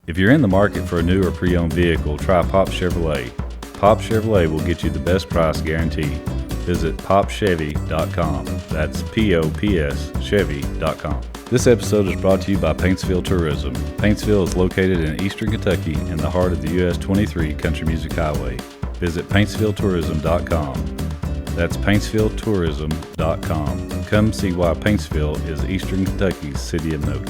If you're in the market for a new or pre-owned vehicle, try Pop Chevrolet. Pop Chevrolet will get you the best price guaranteed. Visit popchevy.com. That's P-O-P-S Chevy.com. This episode is brought to you by Paintsville Tourism. Paintsville is located in eastern Kentucky in the heart of the US 23 Country Music Highway. Visit paintsvilletourism.com. That's paintsvilletourism.com. Come see why Paintsville is eastern Kentucky's city of note.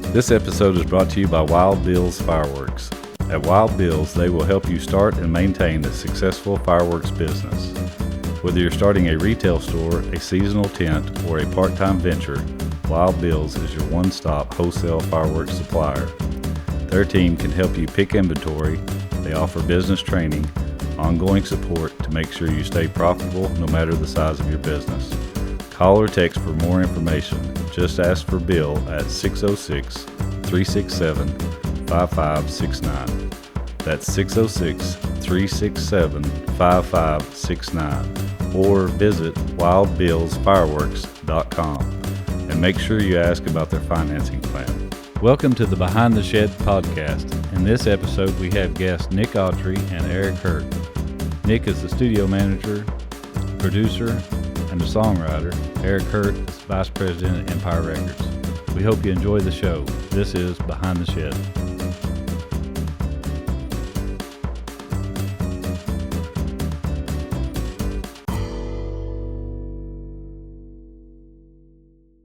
This episode is brought to you by Wild Bill's Fireworks. At Wild Bill's, they will help you start and maintain a successful fireworks business. Whether you're starting a retail store, a seasonal tent, or a part-time venture, Wild Bill's is your one-stop wholesale fireworks supplier. Their team can help you pick inventory. They offer business training, ongoing support to make sure you stay profitable no matter the size of your business. Call or text for more information. Just ask for Bill at 606-367-5569. That's 606-367-5569. Or visit wildbillsfireworks.com and make sure you ask about their financing plan. Welcome to the Behind the Shed podcast. In this episode, we have guests Nick Autry and Eric Hurt. Nick is the studio manager, producer, and a songwriter. Eric Hurt is vice president at Empire Records. We hope you enjoy the show. This is Behind the Shed.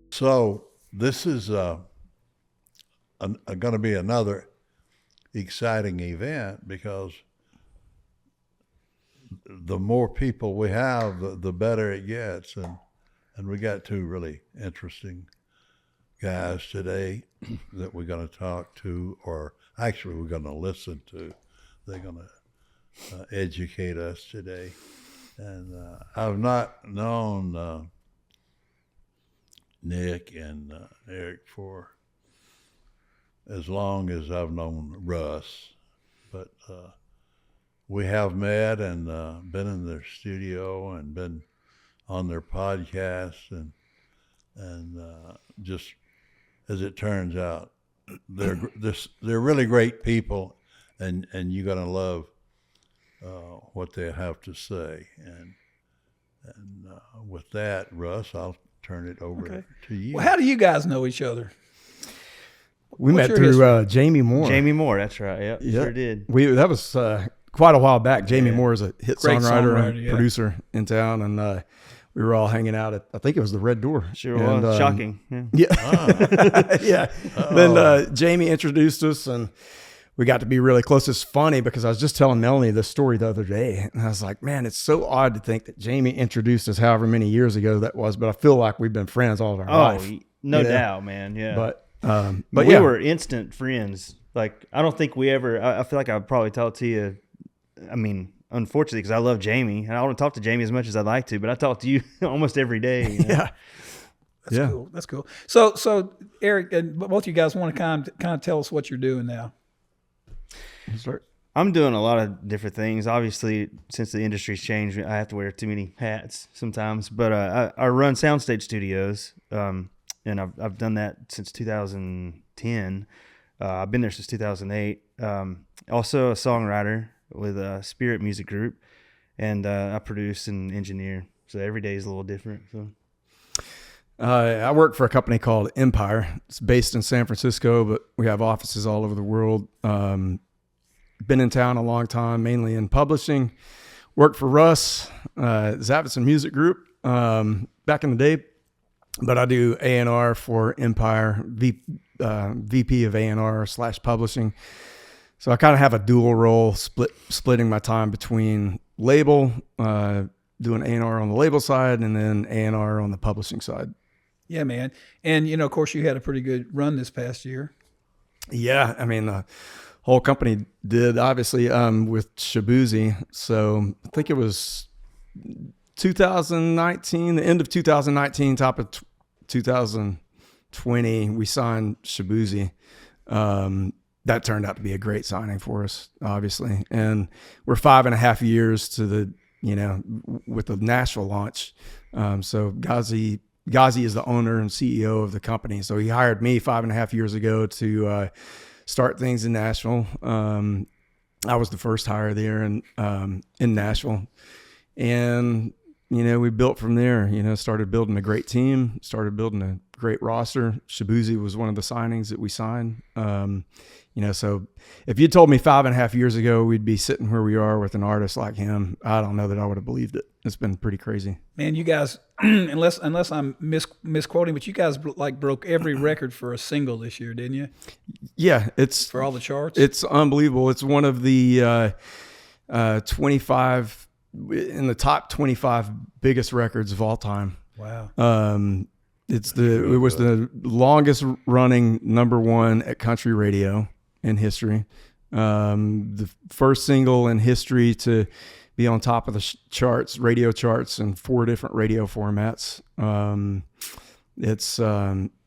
So this is going to be another exciting event because the more people we have, the better it gets. And we got two really interesting guys today that we're going to talk to, or actually we're going to listen to. They're going to educate us today. And I've not known Nick and Eric for as long as I've known Russ, but we have met and been in their studio and been on their podcast, and just as it turns out, they're really great people, and you're gonna love what they have to say. And with that, Russ, I'll turn it over to you. Well, how do you guys know each other? We met through Jamie Moore. Jamie Moore, that's right. Yep, sure did. That was quite a while back. Jamie Moore is a hit songwriter and yeah. producer in town, and we were all hanging out at, I think it was the Red Door. Sure was. Shocking. Yeah. Yeah. Then Jamie introduced us, and we got to be really close. It's funny because I was just telling Melanie this story the other day, and I was like, man, it's so odd to think that Jamie introduced us however many years ago that was, but I feel like we've been friends all of our life. No doubt, man. Yeah. But we were instant friends. Like, I don't think we ever, I feel like I would probably talk to you, I mean, unfortunately, because I love Jamie, and I don't talk to Jamie as much as I'd like to, but I talk to you almost every day. You know? Yeah. That's cool. That's cool. So Eric, both you guys want to kind of tell us what you're doing now? I'm doing a lot of different things. Obviously, since the industry's changed, I have to wear too many hats sometimes. But I run Soundstage Studios, and I've done that since 2010. I've been there since 2008. Also a songwriter with a Spirit Music Group, and I produce and engineer. So every day is a little different. So. I work for a company called Empire. It's based in San Francisco, but we have offices all over the world. Been in town a long time, mainly in publishing. Worked for Russ, Zavitson Music Group back in the day, but I do A&R for Empire, VP of A&R / publishing. So I kind of have a dual role, splitting my time between label, doing A&R on the label side, and then A&R on the publishing side. Yeah, man. And, of course, you had a pretty good run this past year. Yeah, I mean, the whole company did, obviously, with Shaboozey. So I think it was 2019, the end of 2019, top of 2020, we signed Shaboozey. That turned out to be a great signing for us, obviously. And we're 5.5 years to the, with the Nashville launch. So Ghazi is the owner and CEO of the company. So he hired me 5.5 years ago to start things in Nashville. I was the first hire there in Nashville, and we built from there. Started building a great team, started building a great roster. Shaboozey was one of the signings that we signed. So if you told me 5.5 years ago we'd be sitting where we are with an artist like him, I don't know that I would have believed it. It's been pretty crazy. Man, you guys, unless I'm misquoting, but you guys broke every record for a single this year, didn't you? Yeah, it's for all the charts. It's unbelievable. It's one of the 25 in the top 25 biggest records of all time. Wow. It was the longest running #1 at country radio in history. The first single in history to be on top of the charts, radio charts, in 4 different radio formats. It's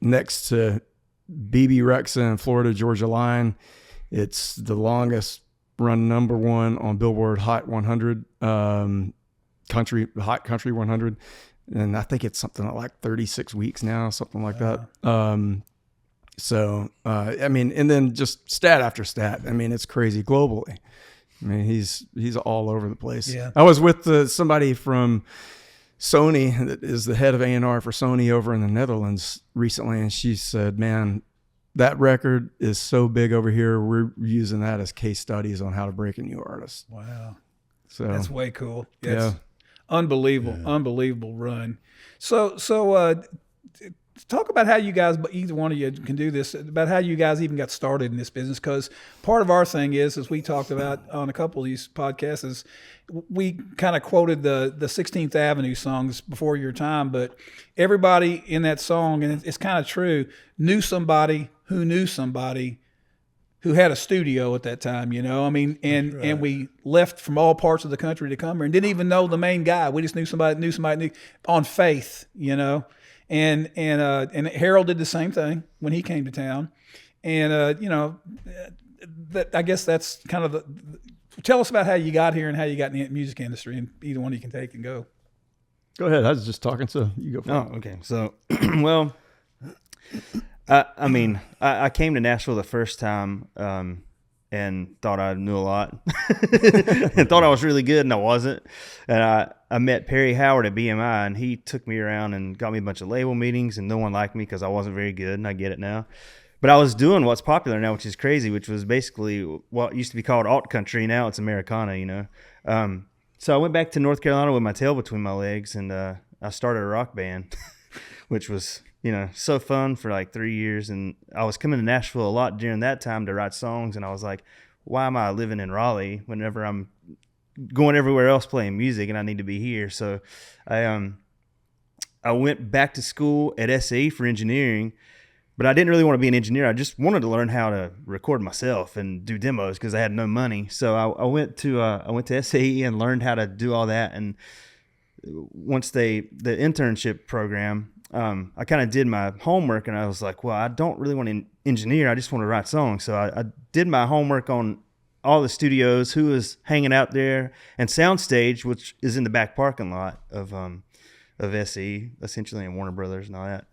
next to BB Rexa and Florida Georgia Line. It's the longest run #1 on Billboard Hot 100, Hot Country 100. And I think it's something like 36 weeks now, something like that. And then just stat after stat. It's crazy globally. He's all over the place. Yeah. I was with somebody from Sony that is the head of A&R for Sony over in the Netherlands recently, and she said, "Man, that record is so big over here. We're using that as case studies on how to break a new artist." Wow. So that's way cool. Yeah. Unbelievable run. So talk about how you guys, either one of you can do this, about how you guys even got started in this business. Because part of our thing is, as we talked about on a couple of these podcasts, is we kind of quoted the 16th Avenue songs before your time, but everybody in that song, and it's kind of true, knew somebody who knew somebody who had a studio at that time, and we left from all parts of the country to come here and didn't even know the main guy. We just knew somebody on faith, and Harold did the same thing when he came to town. And, I guess that's kind of tell us about how you got here and how you got in the music industry, and either one you can take and go. Go ahead. I was just talking, so you go for it. Oh, okay. So, well, I came to Nashville the first time and thought I knew a lot and thought I was really good, and I wasn't. And I met Perry Howard at BMI, and he took me around and got me a bunch of label meetings, and no one liked me because I wasn't very good, and I get it now. But I was doing what's popular now, which is crazy, which was basically what used to be called alt country. Now it's Americana, So I went back to North Carolina with my tail between my legs, and I started a rock band, which was so fun for like 3 years. And I was coming to Nashville a lot during that time to write songs. And I was like, why am I living in Raleigh whenever I'm going everywhere else playing music and I need to be here? So I went back to school at SAE for engineering, but I didn't really want to be an engineer. I just wanted to learn how to record myself and do demos because I had no money. So I went to SAE and learned how to do all that. And once the internship program, I kind of did my homework, and I was like, well, I don't really want to engineer. I just want to write songs. So I did my homework on all the studios, who was hanging out there, and Soundstage, which is in the back parking lot of SE, essentially, and Warner Brothers and all that.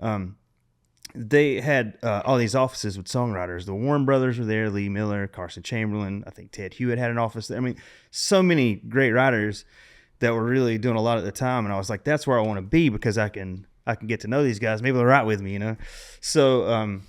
They had all these offices with songwriters. The Warren Brothers were there, Lee Miller, Carson Chamberlain. I think Ted Hewitt had an office there. So many great writers that were really doing a lot at the time. And I was like, that's where I want to be, because I can get to know these guys. Maybe they'll write with me, So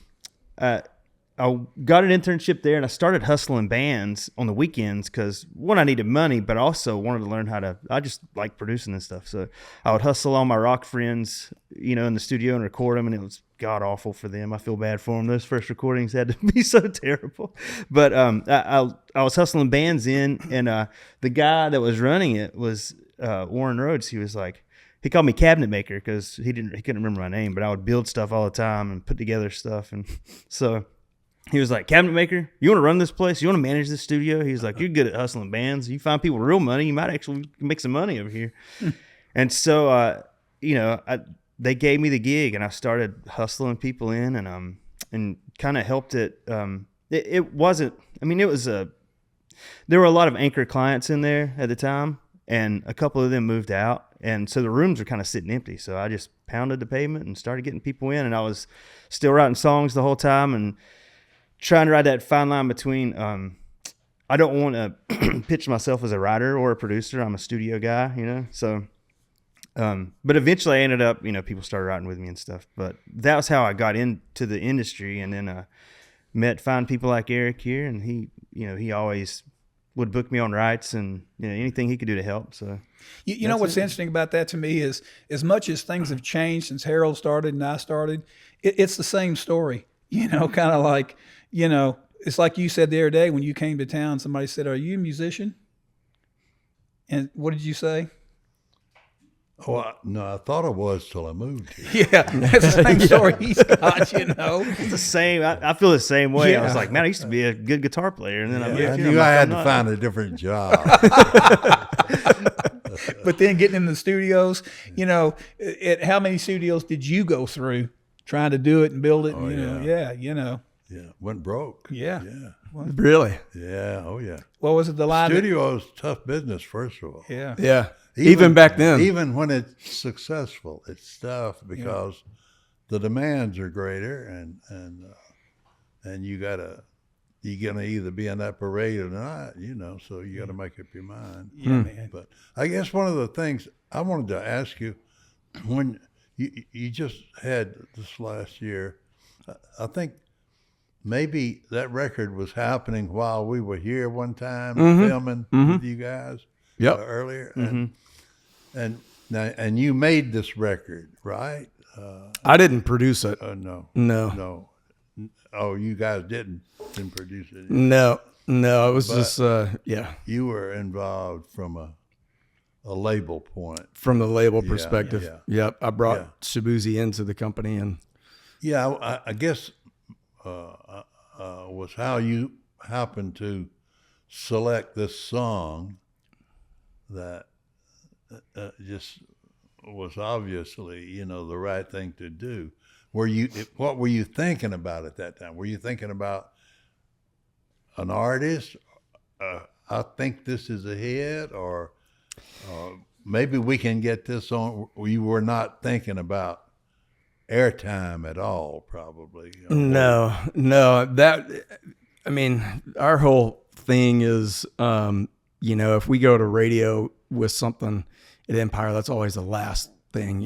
I got an internship there, and I started hustling bands on the weekends because, one, I needed money, but also wanted to learn I just like producing and stuff. So I would hustle all my rock friends, in the studio and record them, and it was god awful for them. I feel bad for them. Those first recordings had to be so terrible. But I was hustling bands in, and the guy that was running it was Warren Rhodes. He was like, he called me cabinet maker because he couldn't remember my name, but I would build stuff all the time and put together stuff. And so he was like, cabinet maker, you want to run this place? You want to manage this studio? He was like, you're good at hustling bands. You find people real money, you might actually make some money over here. And so, they gave me the gig, and I started hustling people in, and kind of helped it. It wasn't, there were a lot of anchor clients in there at the time, and a couple of them moved out. And so the rooms were kind of sitting empty. So I just pounded the pavement and started getting people in, and I was still writing songs the whole time and trying to ride that fine line between, I don't want to pitch myself as a writer or a producer. I'm a studio guy, so, but eventually I ended up, people started writing with me and stuff, but that was how I got into the industry. And then, met fine people like Eric here, and he always would book me on rights and anything he could do to help. So you know what's interesting about that to me is, as much as things have changed since Harold started and I started, it's the same story. Kind of like, it's like you said the other day when you came to town. Somebody said, "Are you a musician?" And what did you say? Oh, no, I thought I was till I moved here. Yeah, that's the same story he's got, It's the same. I feel the same way. Yeah. I was like, man, I used to be a good guitar player. And then I knew I had to find a different job. But then getting in the studios, how many studios did you go through trying to do it and build it? Oh, Yeah, went broke. Yeah. Really? Yeah, oh yeah. What was it, the line? Studio is tough business, first of all. Yeah. Yeah. Even back then. Even when it's successful, it's tough because the demands are greater, and you're gonna either be in that parade or not, so you got to make up your mind. Yeah, man. But I guess one of the things I wanted to ask you, when you just had this last year, I think maybe that record was happening while we were here one time filming with you guys earlier. And you made this record, right? I didn't produce it. No. Oh, you guys didn't produce it. No, it was just, You were involved from a label point. From the label perspective. Yeah. Yep. I brought Shaboozey into the company, and I guess was how you happened to select this song that just was obviously, the right thing to do. What were you thinking about at that time? Were you thinking about an artist? I think this is a hit, or maybe we can get this on. You were not thinking about airtime at all, probably. No. Our whole thing is, if we go to radio with something at Empire, that's always the last thing.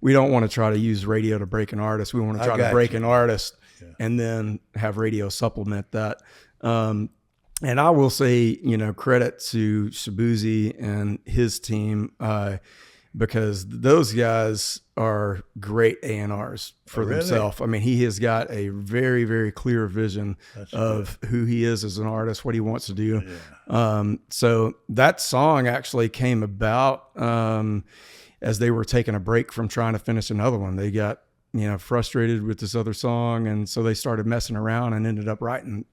We don't want to try to use radio to break an artist. We want to try to break an artist and then have radio supplement that. And I will say, credit to Shaboozey and his team, because those guys are great A&Rs for themselves. He has got a very, very clear vision of who he is as an artist, what he wants to do. Yeah. So that song actually came about as they were taking a break from trying to finish another one. They got, frustrated with this other song, and so they started messing around and ended up writing,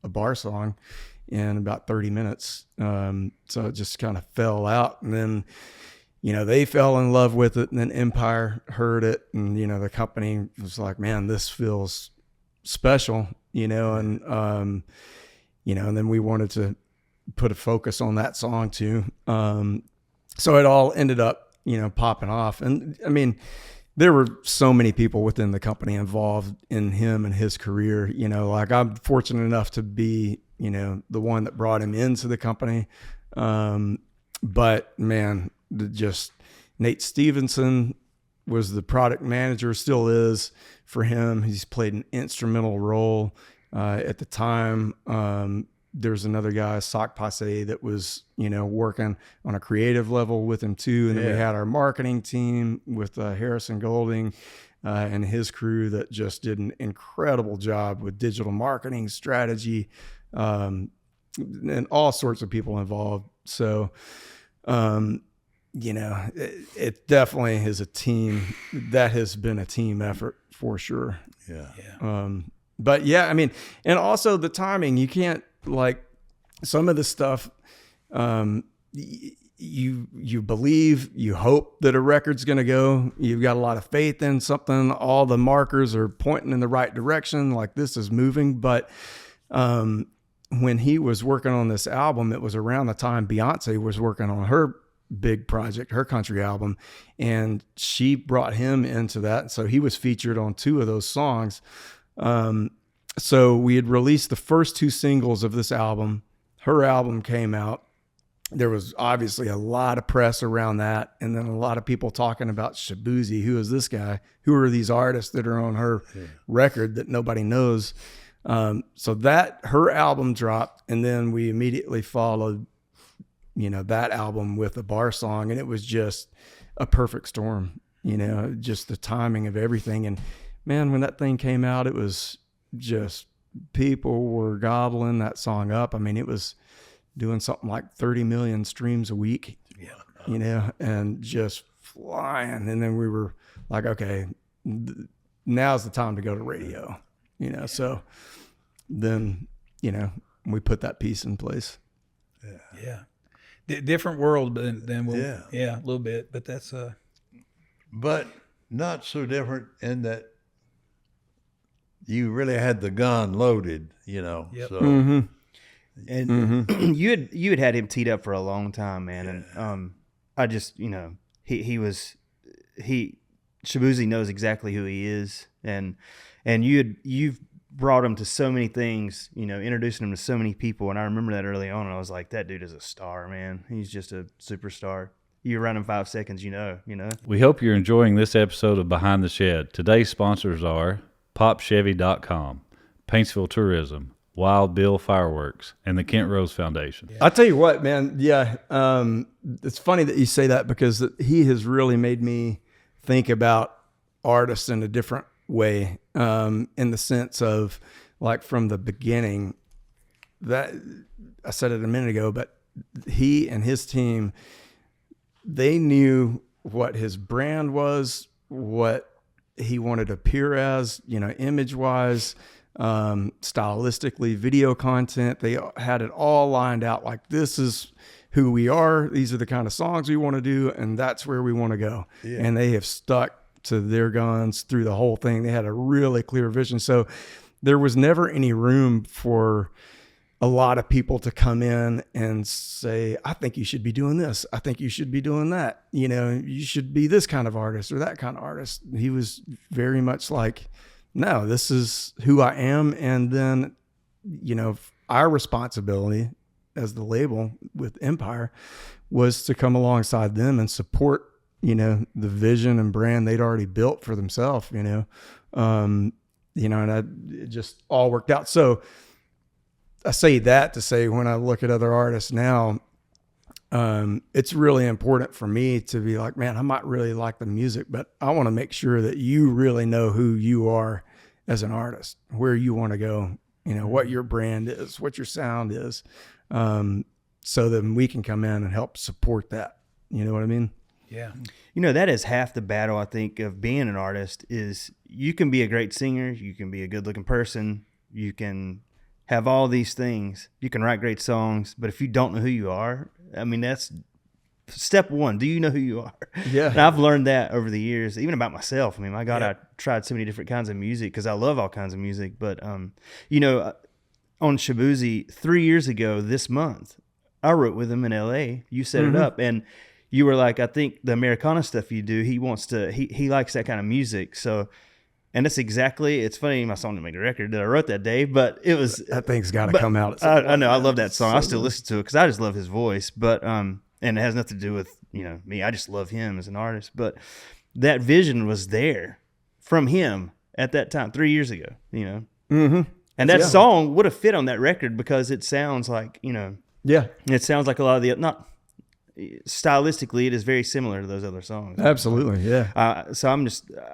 a bar song in about 30 minutes. So it just kind of fell out, and then they fell in love with it, and then Empire heard it, and the company was like, man, this feels special, and and then we wanted to put a focus on that song too. So it all ended up popping off. And there were so many people within the company involved in him and his career. Like, I'm fortunate enough to be the one that brought him into the company, but man, just Nate Stevenson was the product manager, still is for him. He's played an instrumental role at the time. There's another guy, Sock Passe, that was, working on a creative level with him too. And then we had our marketing team with Harrison Golding and his crew that just did an incredible job with digital marketing strategy, and all sorts of people involved. So, it definitely is a team that has been a team effort for sure. But and also the timing, you can't, like, some of the stuff, you believe, you hope that a record's going to go, you've got a lot of faith in something, all the markers are pointing in the right direction, like this is moving. But when he was working on this album, it was around the time Beyonce was working on her big project, her country album, and she brought him into that. So he was featured on 2 of those songs. So we had released the first 2 singles of this album. Her album came out. There was obviously a lot of press around that, and then a lot of people talking about Shaboozey. Who is this guy? Who are these artists that are on her record that nobody knows? So that her album dropped, and then we immediately followed, that album with a bar song, and it was just a perfect storm. Just the timing of everything. And man, when that thing came out, it was just people were gobbling that song up. I mean, it was doing something like 30 million streams a week, and just flying. And then we were like, okay, now's the time to go to radio, So then, we put that piece in place. Yeah. Different world than we'll, a little bit, but that's but not so different in that you really had the gun loaded, Yep. So And you had him teed up for a long time, man. And I just, Shaboozey knows exactly who he is, and you've brought him to so many things, introducing him to so many people. And I remember that early on, and I was like, that dude is a star, man. He's just a superstar. You run him 5 seconds, We hope you're enjoying this episode of Behind the Shed. Today's sponsors are PopChevy.com, Paintsville Tourism, Wild Bill Fireworks, and the Kent Rose Foundation. I'll tell you what, man. Yeah. It's funny that you say that, because he has really made me think about artists in a different way, in the sense of, like, from the beginning, that I said it a minute ago, but he and his team, they knew what his brand was, what he wanted to appear as, image wise, stylistically, video content. They had it all lined out, like, this is who we are. These are the kind of songs we want to do, and that's where we want to go. Yeah. And they have stuck to their guns through the whole thing. They had a really clear vision. So there was never any room for a lot of people to come in and say, I think you should be doing this. I think you should be doing that. You should be this kind of artist or that kind of artist. He was very much like, no, this is who I am. And then, our responsibility as the label with Empire was to come alongside them and support, the vision and brand they'd already built for themselves, and it just all worked out. So I say that to say, when I look at other artists now, it's really important for me to be like, man, I might really like the music, but I want to make sure that you really know who you are as an artist, where you want to go, what your brand is, what your sound is, so then we can come in and help support that. You know what I mean? Yeah. That is half the battle, I think, of being an artist. Is you can be a great singer, you can be a good looking person, you can have all these things, you can write great songs, but if you don't know who you are, I mean, that's step one. Do you know who you are? Yeah. And I've learned that over the years, even about myself. I mean, my God, I tried so many different kinds of music because I love all kinds of music. But, on Shaboozey 3 years ago this month, I wrote with him in LA. You set it up, and you were like, I think the Americana stuff you do, he likes that kind of music. So, and that's exactly, it's funny, my song didn't make the record that I wrote that day, but it was. That thing's got to come out. I know, I love that song. I still listen to it because I just love his voice. But, and it has nothing to do with, me. I just love him as an artist. But that vision was there from him at that time, 3 years ago, And that song would have fit on that record because it sounds like, it sounds like a lot of the, not stylistically, it is very similar to those other songs. Absolutely, yeah. So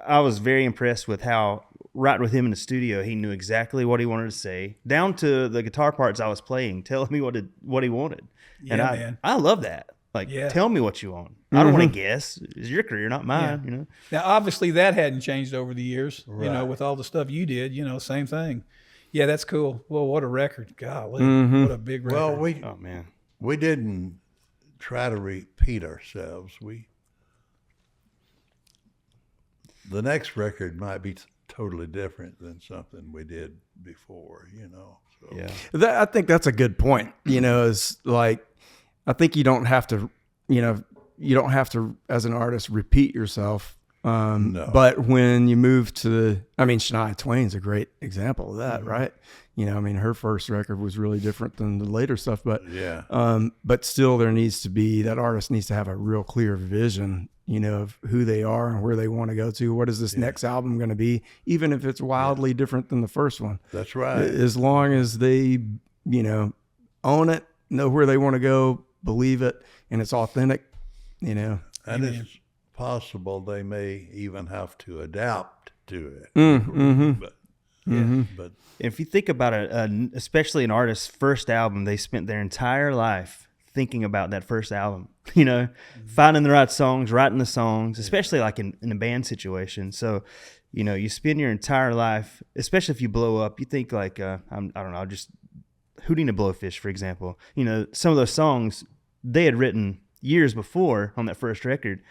I was very impressed with how, right with him in the studio, he knew exactly what he wanted to say, down to the guitar parts I was playing, telling me what he wanted. Yeah, and I love that. Like, tell me what you want. I don't want to guess. It's your career, not mine. Now, obviously, that hadn't changed over the years. Right. With all the stuff you did. Same thing. Yeah, that's cool. Well, what a record! Golly, what a big record. Well, we didn't try to repeat ourselves. The next record might be totally different than something we did before. So. Yeah, I think that's a good point. Is like, I think you don't have to, as an artist, repeat yourself. No. But when you move to Shania Twain's a great example of that, right? Her first record was really different than the later stuff, but but still that artist needs to have a real clear vision, of who they are and where they want to go to. What is this next album going to be? Even if it's wildly different than the first one. That's right. As long as they, own it, know where they want to go, believe it, and it's authentic, And it's possible they may even have to adapt to it. But if you think about it, especially an artist's first album, they spent their entire life thinking about that first album, finding the right songs, writing the songs, especially like in a band situation. So, you spend your entire life, especially if you blow up, you think like, I don't know, just Hooting a Blowfish, for example. Some of those songs they had written years before on that first record.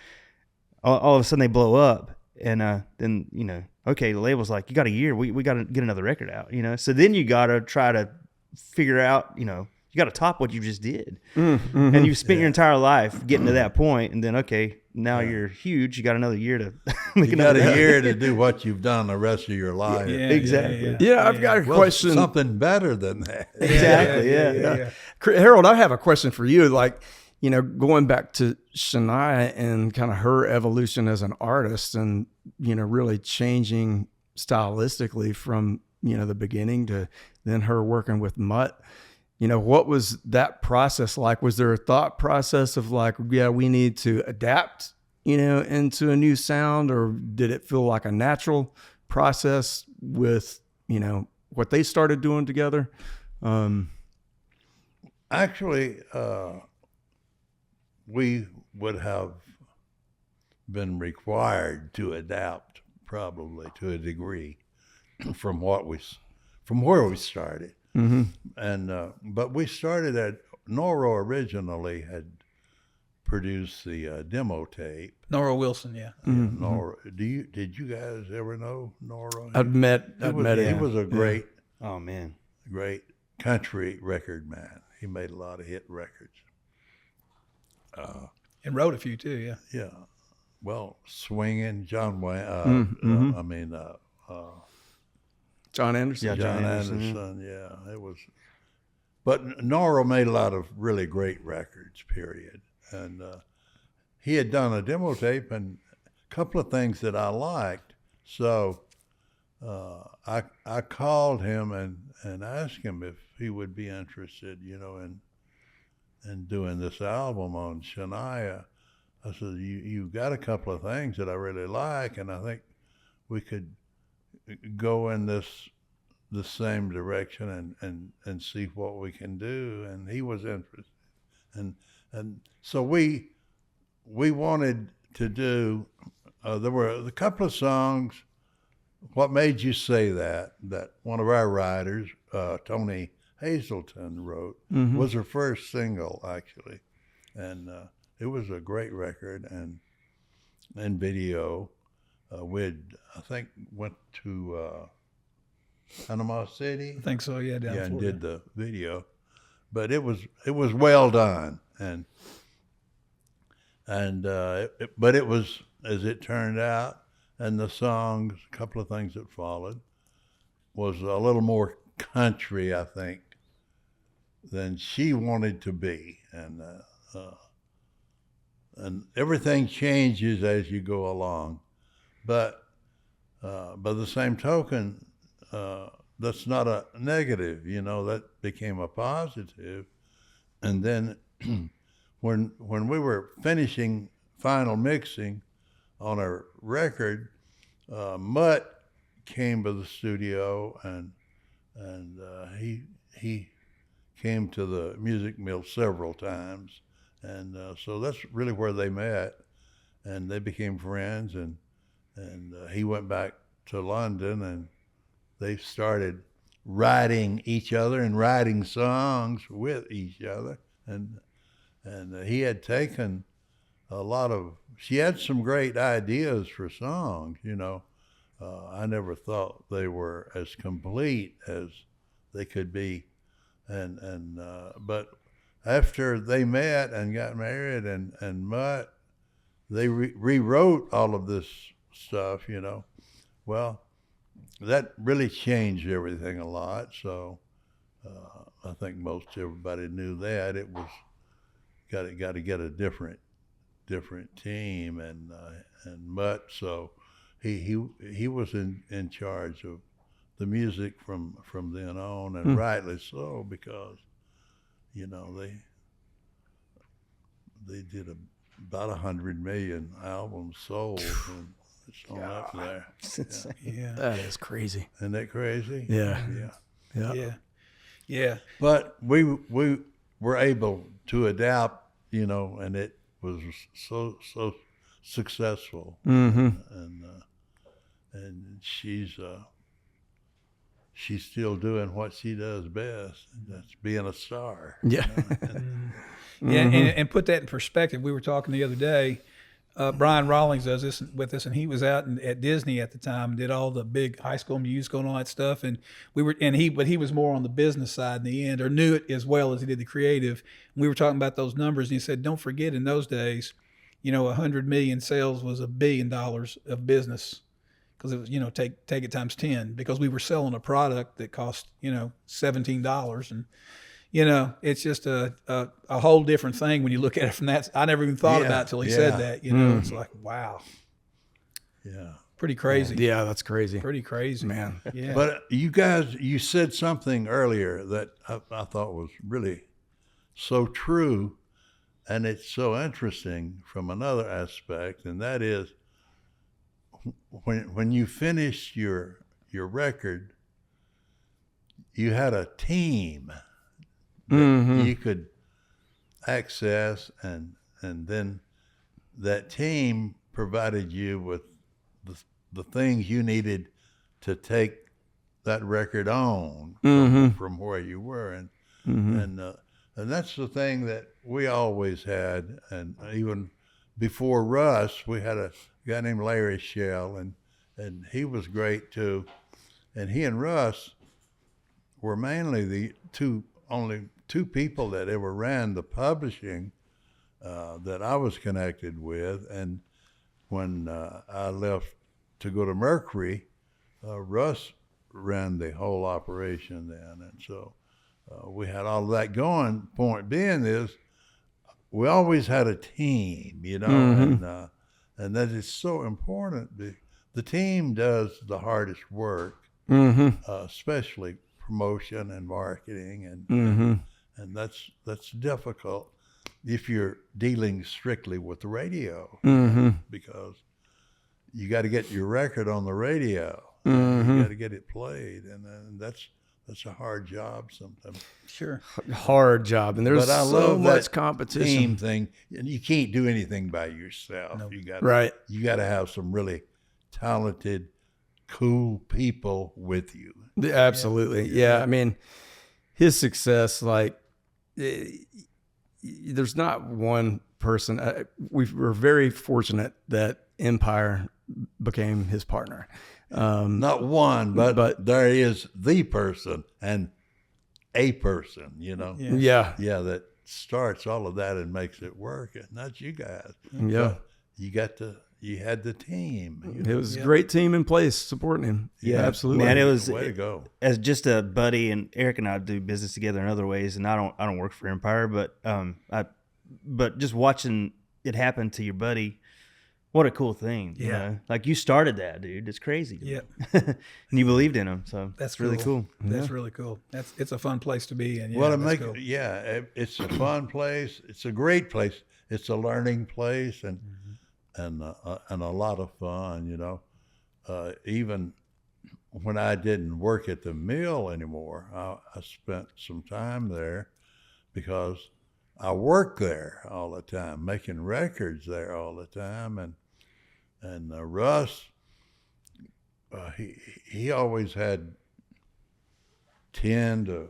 All of a sudden they blow up, and then okay, the label's like, you got a year, we got to get another record out, so then you got to try to figure out, you got to top what you just did. And you've spent your entire life getting to that point, and then okay, now you're huge, you got another year to make another record. year to do what you've done the rest of your life. Exactly. I've got a question. Something better than that. Exactly. Yeah. Harold, I have a question for you. Like, going back to Shania and kind of her evolution as an artist and, really changing stylistically from, the beginning to then her working with Mutt, what was that process like? Was there a thought process of like, we need to adapt, into a new sound, or did it feel like a natural process with, what they started doing together? Actually, we would have been required to adapt probably to a degree from where we started. And but we started at Noro originally had produced the demo tape. Nora Wilson, yeah. Noro, did you guys ever know Noro? I've met He him. was a great great country record man. He made a lot of hit records. And wrote a few too, yeah. Yeah. Well, swinging John Wayne. John Anderson. Yeah, John Anderson. Yeah, it was. But Noro made a lot of really great records. Period. And he had done a demo tape and a couple of things that I liked. So I called him and asked him if he would be interested, in doing this album on Shania. I said, you got a couple of things that I really like, and I think we could go in the same direction and see what we can do. And he was interested. And so we wanted to do, there were a couple of songs. What Made You Say That one of our writers, Tony Hazelton, wrote, was her first single, actually. And it was a great record and video. I think, went to Panama City. I think so, yeah, down in and Florida. did the video. But it was well done. But it was, as it turned out, and the songs, a couple of things that followed, was a little more country, I think, than she wanted to be. And everything changes as you go along. But by the same token, that's not a negative, that became a positive. And then when we were finishing final mixing on our record, Mutt came to the studio and he came to the music mill several times. And so that's really where they met, and they became friends, and he went back to London, and they started writing each other and writing songs with each other. And he had taken she had some great ideas for songs, I never thought they were as complete as they could be. But after they met and got married and Mutt, they rewrote all of this stuff, Well, that really changed everything a lot. So I think most everybody knew that it was got to get a different team, and Mutt. So he was in charge of the music from then on, and rightly so, because they did about 100 million albums sold, and it's on up there. Yeah. That is crazy. Isn't that crazy? Yeah. But we were able to adapt, and it was so successful. Mm-hmm. And she's still doing what she does best. And that's being a star. Yeah. Yeah, and put that in perspective. We were talking the other day. Brian Rawlings does this with us, and he was out at Disney at the time, did all the big High School Musical and all that stuff. And he was more on the business side in the end, or knew it as well as he did the creative. And we were talking about those numbers, and he said, "Don't forget, in those days, 100 million sales was $1 billion of business, because it was take it times 10, because we were selling a product that cost $17 and." It's just a whole different thing when you look at it from that. I never even thought about it till he said that. It's like, wow. Yeah. Pretty crazy. Yeah, that's crazy. Pretty crazy, man. Yeah. But you said something earlier that I thought was really so true, and it's so interesting from another aspect, and that is when you finished your record, you had a team that you could access, and then that team provided you with the things you needed to take that record on from where you were, and that's the thing that we always had. And even before Russ, we had a guy named Larry Shell, and he was great too, and he and Russ were mainly the only two people that ever ran the publishing that I was connected with. And when I left to go to Mercury, Russ ran the whole operation then. And so we had all of that going. Point being is, we always had a team, and that is so important. The team does the hardest work, especially promotion and marketing, and that's difficult if you're dealing strictly with the radio, because you got to get your record on the radio, you got to get it played, and that's a hard job sometimes. Sure, hard job, and there's but I so love much that competition. Team thing, and you can't do anything by yourself. No. You got to have some really talented, cool people with you. Absolutely, yeah. I mean, his success, there's not one person. We were very fortunate that Empire became his partner. Not one, but there is the person and a person, Yeah, that starts all of that and makes it work, and that's you guys. Yeah, but you had the team. It was a great team in place supporting him. Yeah, absolutely. Man, it was way to go. As just a buddy, and Eric and I do business together in other ways, and I don't work for Empire, but just watching it happen to your buddy, what a cool thing. Yeah. Like, you started that, dude. It's crazy. Yeah. And you believed in him, so that's really cool. That's really cool. It's a fun place to be in. Well, cool. it's a fun place. It's a great place. It's a learning place, and a lot of fun. Even when I didn't work at the mill anymore, I spent some time there because I worked there all the time, making records there all the time, and Russ, he always had 10 to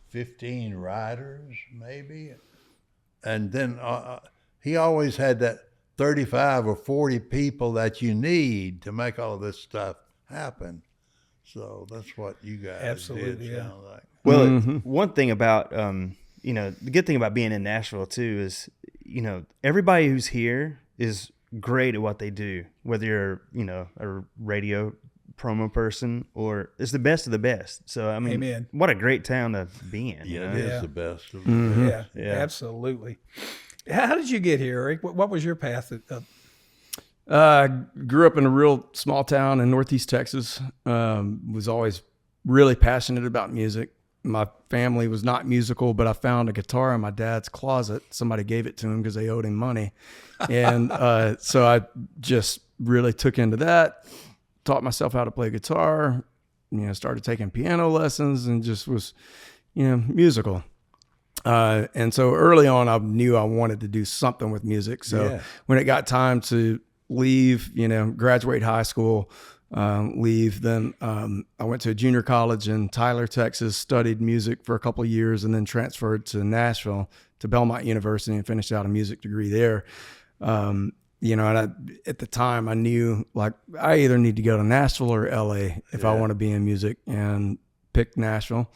15 writers maybe, and then he always had that 35 or 40 people that you need to make all of this stuff happen. So that's what you guys Absolutely, did. yeah. Like. Well, one thing about the good thing about being in Nashville too is, everybody who's here is great at what they do, whether you're, you know, a radio promo person or it's the best of the best. So, I mean, Amen. what a great town to be in. You Yeah, know? it is Yeah. the best of the best. Yeah, absolutely. How did you get here, Eric? What was your path? Grew up in a real small town in Northeast Texas. Was always really passionate about music. My family was not musical, but I found a guitar in my dad's closet. Somebody gave it to him because they owed him money. And so I just really took into that, taught myself how to play guitar, you know, started taking piano lessons and just was, you know, musical. And so early on, I knew I wanted to do something with music. So when it got time to leave, you know, graduate high school, leave, then I went to a junior college in Tyler, Texas, studied music for a couple of years, and then transferred to Nashville to Belmont University and finished out a music degree there. You know, and at the time I knew like I either need to go to Nashville or LA if I want to be in music, and picked Nashville.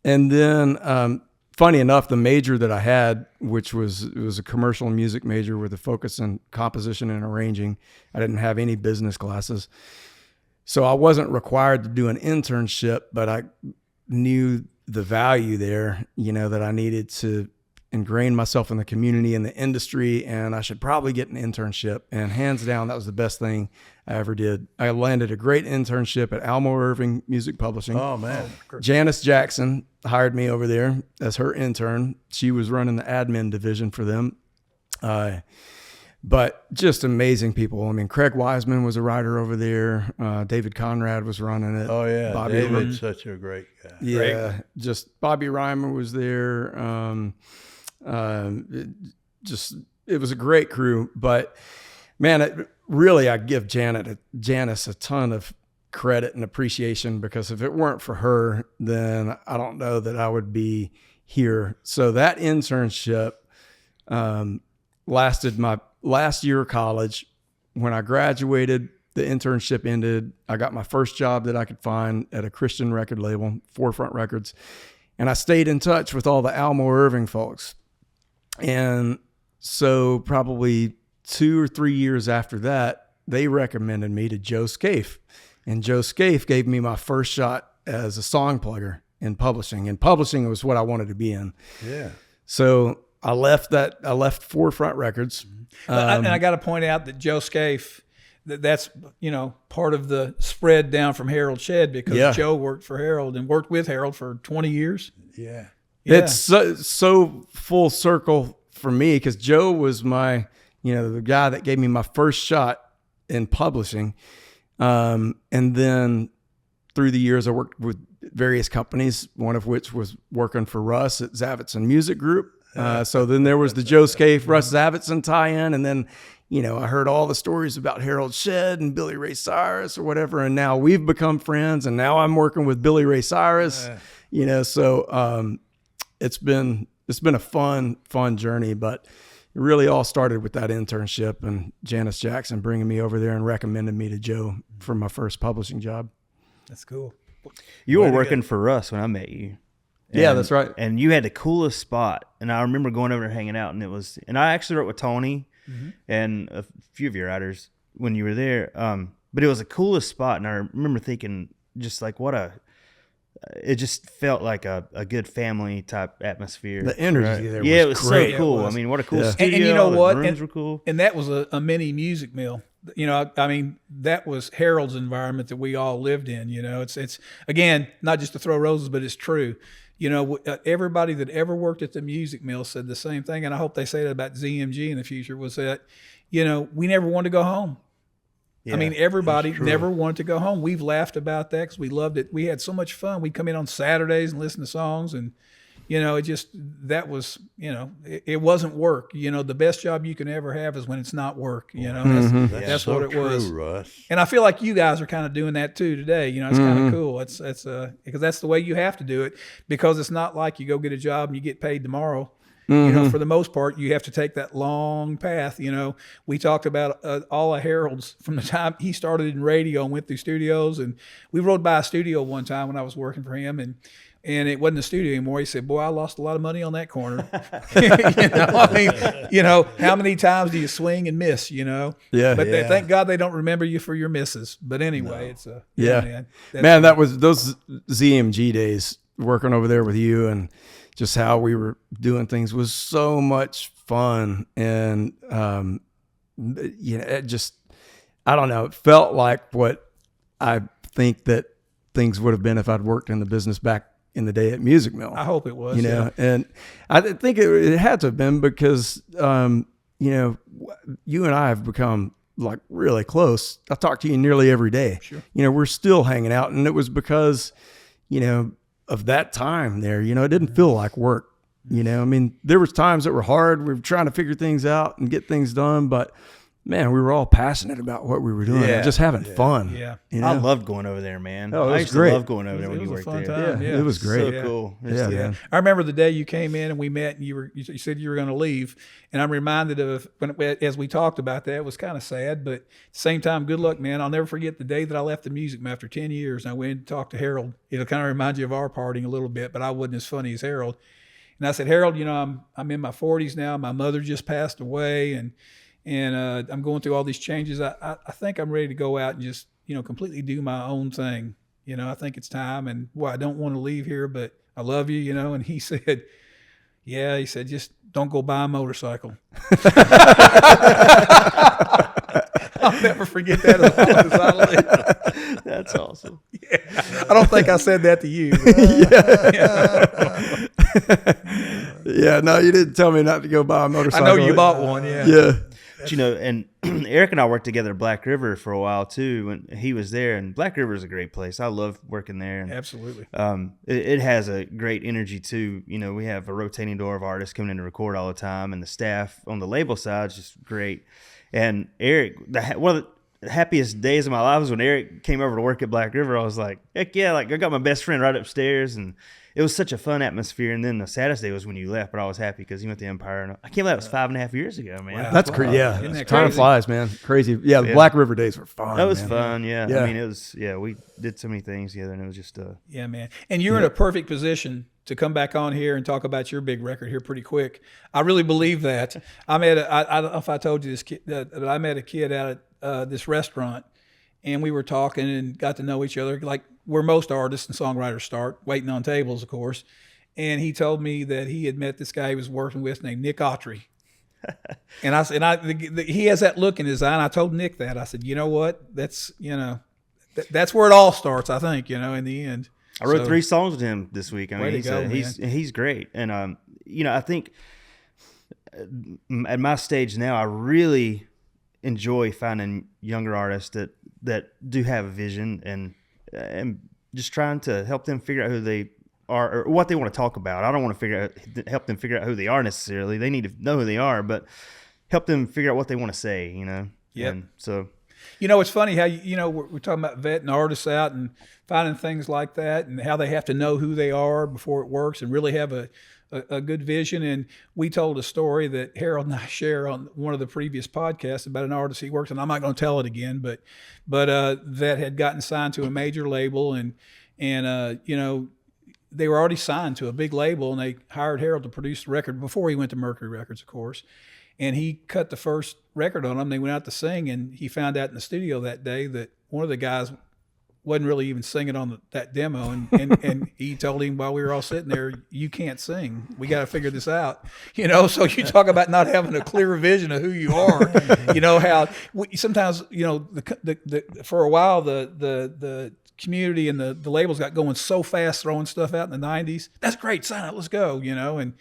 And then, funny enough, the major that I had, which was a commercial music major with a focus on composition and arranging. I didn't have any business classes. So I wasn't required to do an internship, but I knew the value there, you know, that I needed to ingrain myself in the community and the industry, and I should probably get an internship. And hands down, that was the best thing I ever did. I landed a great internship at Almo Irving Music Publishing. Oh, man. Janice Jackson hired me over there as her intern. She was running the admin division for them. But just amazing people. I mean, Craig Wiseman was a writer over there. David Conrad was running it. Oh, yeah. Bobby David's such a great guy. Yeah, just Bobby Reimer was there. It was a great crew, but man, really, I give Janice a ton of credit and appreciation, because if it weren't for her, then I don't know that I would be here. So that internship lasted my last year of college. When I graduated, the internship ended. I got my first job that I could find at a Christian record label, Forefront Records. And I stayed in touch with all the Almo Irving folks. And so probably 2 or 3 years after that, they recommended me to Joe Scaife. And Joe Scaife gave me my first shot as a song plugger in publishing. And publishing was what I wanted to be in. Yeah. So I left Forefront Records. And I got to point out that Joe Scaife, that's, you know, part of the spread down from Harold Shedd, because Joe worked for Harold and worked with Harold for 20 years. Yeah. It's so full circle for me, because Joe was my, you know, the guy that gave me my first shot in publishing. And then through the years, I worked with various companies, one of which was working for Russ at Zavitson Music Group. So then there was the Joe Scaife, Russ Zavitson tie-in. And then, you know, I heard all the stories about Harold Shedd and Billy Ray Cyrus or whatever. And now we've become friends, and now I'm working with Billy Ray Cyrus, you know, so, it's been a fun journey, but it really all started with that internship and Janice Jackson bringing me over there and recommended me to Joe for my first publishing job. That's cool. You were working for Russ when I met you. Yeah, that's right. And you had the coolest spot. And I remember going over there hanging out, and I actually wrote with Tony and a few of your writers when you were there. But it was the coolest spot. And I remember thinking just like, it just felt like a good family type atmosphere. The energy there it was was great. so cool. It was. I mean, what a cool studio. And you know what? The rooms were cool. And that was a mini music mill. You know, I mean, that was Harold's environment that we all lived in. You know, it's again, not just to throw roses, but it's true. You know, everybody that ever worked at the music mill said the same thing, and I hope they say that about ZMG in the future, was that, you know, we never wanted to go home. Yeah, I mean, everybody never wanted to go home. We've laughed about that because we loved it. We had so much fun. We'd come in on Saturdays and listen to songs, and, you know, that was, you know, it wasn't work. You know, the best job you can ever have is when it's not work. You know, that's so what it was. true, Russ. And I feel like you guys are kind of doing that too today. You know, it's kind of cool. It's because that's the way you have to do it, because it's not like you go get a job and you get paid tomorrow. You know, for the most part, you have to take that long path. You know, we talked about all of Harold's from the time he started in radio and went through studios. And we rode by a studio one time when I was working for him, and And it wasn't the studio anymore. He said, "Boy, I lost a lot of money on that corner." I mean, how many times do you swing and miss? Yeah. But thank God they don't remember you for your misses. But anyway, it's man, that was those ZMG days working over there with you, and just how we were doing things was so much fun. And it just, I don't know, it felt like what I think that things would have been if I'd worked in the business back in the day at Music Mill. I hope it was, and I think it had to have been because, you and I have become like really close. I talk to you nearly every day. Sure. We're still hanging out, and it was because, of that time there. It didn't feel like work. I mean, there was times that were hard. We were trying to figure things out and get things done, but man, we were all passionate about what we were doing and just having fun. Yeah. I loved going over there, man. Oh, it was I used great. to love going over there when you worked there. Time. Yeah, it was great. So cool. Yeah, man. I remember the day you came in and we met, and you said you were going to leave, and I'm reminded of as we talked about that. It was kind of sad, but at the same time, good luck, man. I'll never forget the day that I left the music after 10 years. I went and talked to Harold. It'll kind of remind you of our partying a little bit, but I wasn't as funny as Harold. And I said, Harold, I'm in my 40s now. My mother just passed away, and I'm going through all these changes. I think I'm ready to go out and just, completely do my own thing. I think it's time, and I don't want to leave here, but I love you, And he said, he said, just don't go buy a motorcycle. I'll never forget that as long as I live. That's awesome. Yeah. I don't think I said that to you. No, you didn't tell me not to go buy a motorcycle. I know you bought one, yeah. Yeah. But, and Eric and I worked together at Black River for a while too when he was there, and Black River is a great place. I love working there. And, absolutely. It has a great energy too. We have a rotating door of artists coming in to record all the time, and the staff on the label side is just great. And Eric, one of the happiest days of my life was when Eric came over to work at Black River. I was like, heck yeah, I got my best friend right upstairs, and it was such a fun atmosphere. And then the saddest day was when you left, but I was happy because you went to Empire. And I can't believe that was 5.5 years ago, man. Wow. That's crazy. Yeah. Isn't that Time crazy? flies, man. Crazy. Yeah. The Black River days were fun. That was man. fun. Yeah. Yeah. I mean, it was, we did so many things together, and it was just, yeah, man. And you're in a perfect position to come back on here and talk about your big record here pretty quick. I really believe that. I don't know if I told you this, but I met a kid out at this restaurant, and we were talking and got to know each other like where most artists and songwriters start, waiting on tables, of course. And he told me that he had met this guy he was working with named Nick Autry. And I said, he has that look in his eye. And I told Nick that. I said, you know what? That's, that's where it all starts, I think, in the end. I wrote 3 songs with him this week. I mean, he's great. And, I think at my stage now, I really enjoy finding younger artists that do have a vision and just trying to help them figure out who they are or what they want to talk about. I don't want to help them figure out who they are necessarily. They need to know who they are, but help them figure out what they want to say, Yeah. And so, it's funny how, we're talking about vetting artists out and finding things like that and how they have to know who they are before it works and really have a good vision. And we told a story that Harold and I share on one of the previous podcasts about an artist he works, and I'm not going to tell it again, but that had gotten signed to a major label and they were already signed to a big label, and they hired Harold to produce the record before he went to Mercury Records, of course. And he cut the first record on them. They went out to sing, and he found out in the studio that day that one of the guys wasn't really even singing on that demo. And he told him while we were all sitting there, you can't sing. We got to figure this out. So you talk about not having a clear vision of who you are, how sometimes, for a while, the community and the labels got going so fast, throwing stuff out in the 90s. That's great, sign it, let's go, and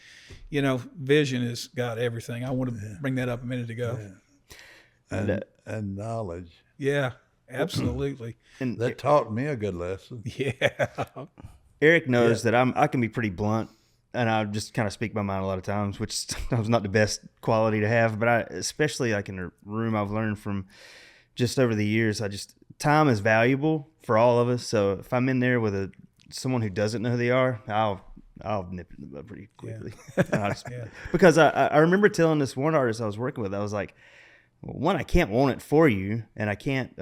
vision has got everything. I want to bring that up a minute ago. Yeah. And knowledge. Yeah, absolutely. And That taught me a good lesson. Yeah. Eric knows that I can be pretty blunt, and I just kind of speak my mind a lot of times, which is not the best quality to have. But especially like in a room, I've learned from just over the years, time is valuable for all of us. So if I'm in there with someone who doesn't know who they are, I'll nip it in the bud pretty quickly. Yeah. Because I remember telling this one artist I was working with, I was like, well, one, I can't want it for you, and I can't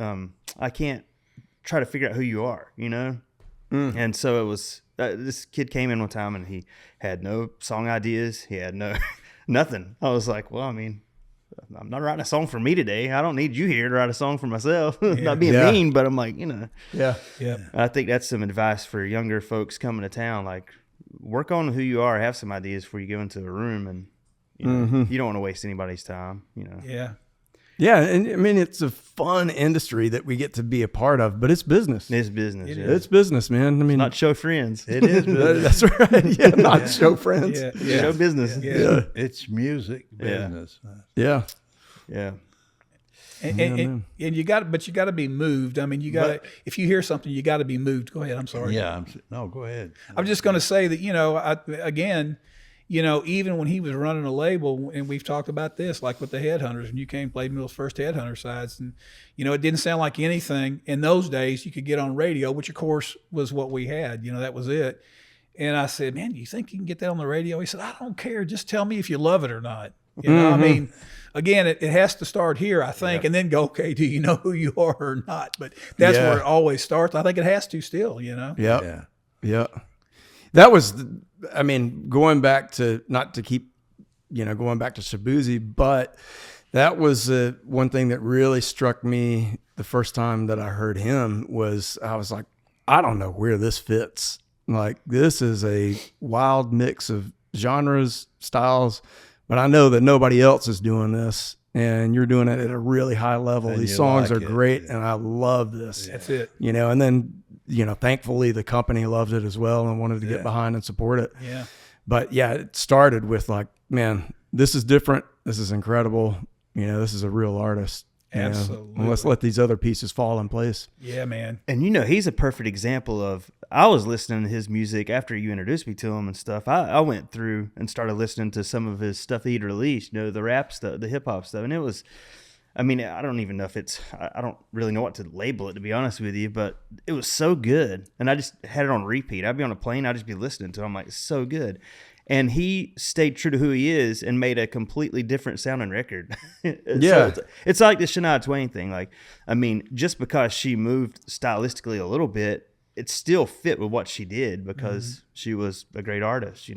try to figure out who you are, And so this kid came in one time and he had no song ideas. He had no nothing. I was like, well, I mean, I'm not writing a song for me today. I don't need you here to write a song for myself. Not being mean, but I'm like, Yeah. I think that's some advice for younger folks coming to town. Like, work on who you are. Have some ideas before you go into a room, and you don't want to waste anybody's time. Yeah. Yeah, and I mean, it's a fun industry that we get to be a part of, but it's business. It's business. It's business, man. I mean, not show friends. It is business. that's right. Yeah, not show friends. Yeah. Show business. Yeah. It's music business. Yeah. And you got to be moved. I mean, you got to, if you hear something, you got to be moved. Go ahead. I'm sorry. Yeah. Go ahead. I'm just going to say that, even when he was running a label, and we've talked about this, like with the Headhunters, when you came played me those first Headhunter sides, and it didn't sound like anything in those days you could get on radio, which of course was what we had. That was it. And I said, man, do you think you can get that on the radio? He said, I don't care. Just tell me if you love it or not. I mean, again, it has to start here, I think, and then go, okay, do you know who you are or not? But that's where it always starts. I think it has to still, Yeah. That was, going back to, not to keep, going back to Shaboozey, but that was one thing that really struck me the first time that I heard him was, I was like, I don't know where this fits. Like, this is a wild mix of genres, styles, but I know that nobody else is doing this, and you're doing it at a really high level. And these songs like are great, and I love this. That's it. And then, thankfully the company loved it as well and wanted to get behind and support it. Yeah. But it started with like, man, this is different. This is incredible. This is a real artist. Absolutely. And let's let these other pieces fall in place. Yeah, man. And he's a perfect example of, I was listening to his music after you introduced me to him and stuff. I went through and started listening to some of his stuff he'd released, the rap stuff, the hip hop stuff. And it was, I don't even know if I don't really know what to label it, to be honest with you, but it was so good. And I just had it on repeat. I'd be on a plane, I'd just be listening to it. I'm like, it's so good. And he stayed true to who he is and made a completely different sounding record. Yeah. So it's like the Shania Twain thing. Like, just because she moved stylistically a little bit, it still fit with what she did because she was a great artist,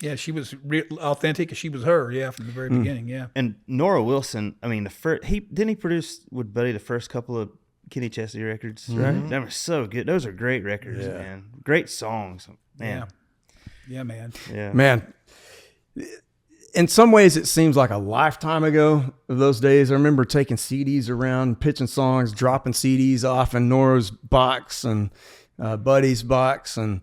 Yeah, she was authentic. She was her, from the very beginning, And Nora Wilson, didn't he produce with Buddy the first couple of Kenny Chesney records, right? They were so good. Those are great records, man. Great songs, man. Yeah, man. Yeah. Man, in some ways it seems like a lifetime ago of those days. I remember taking CDs around, pitching songs, dropping CDs off in Nora's box and Buddy's box, and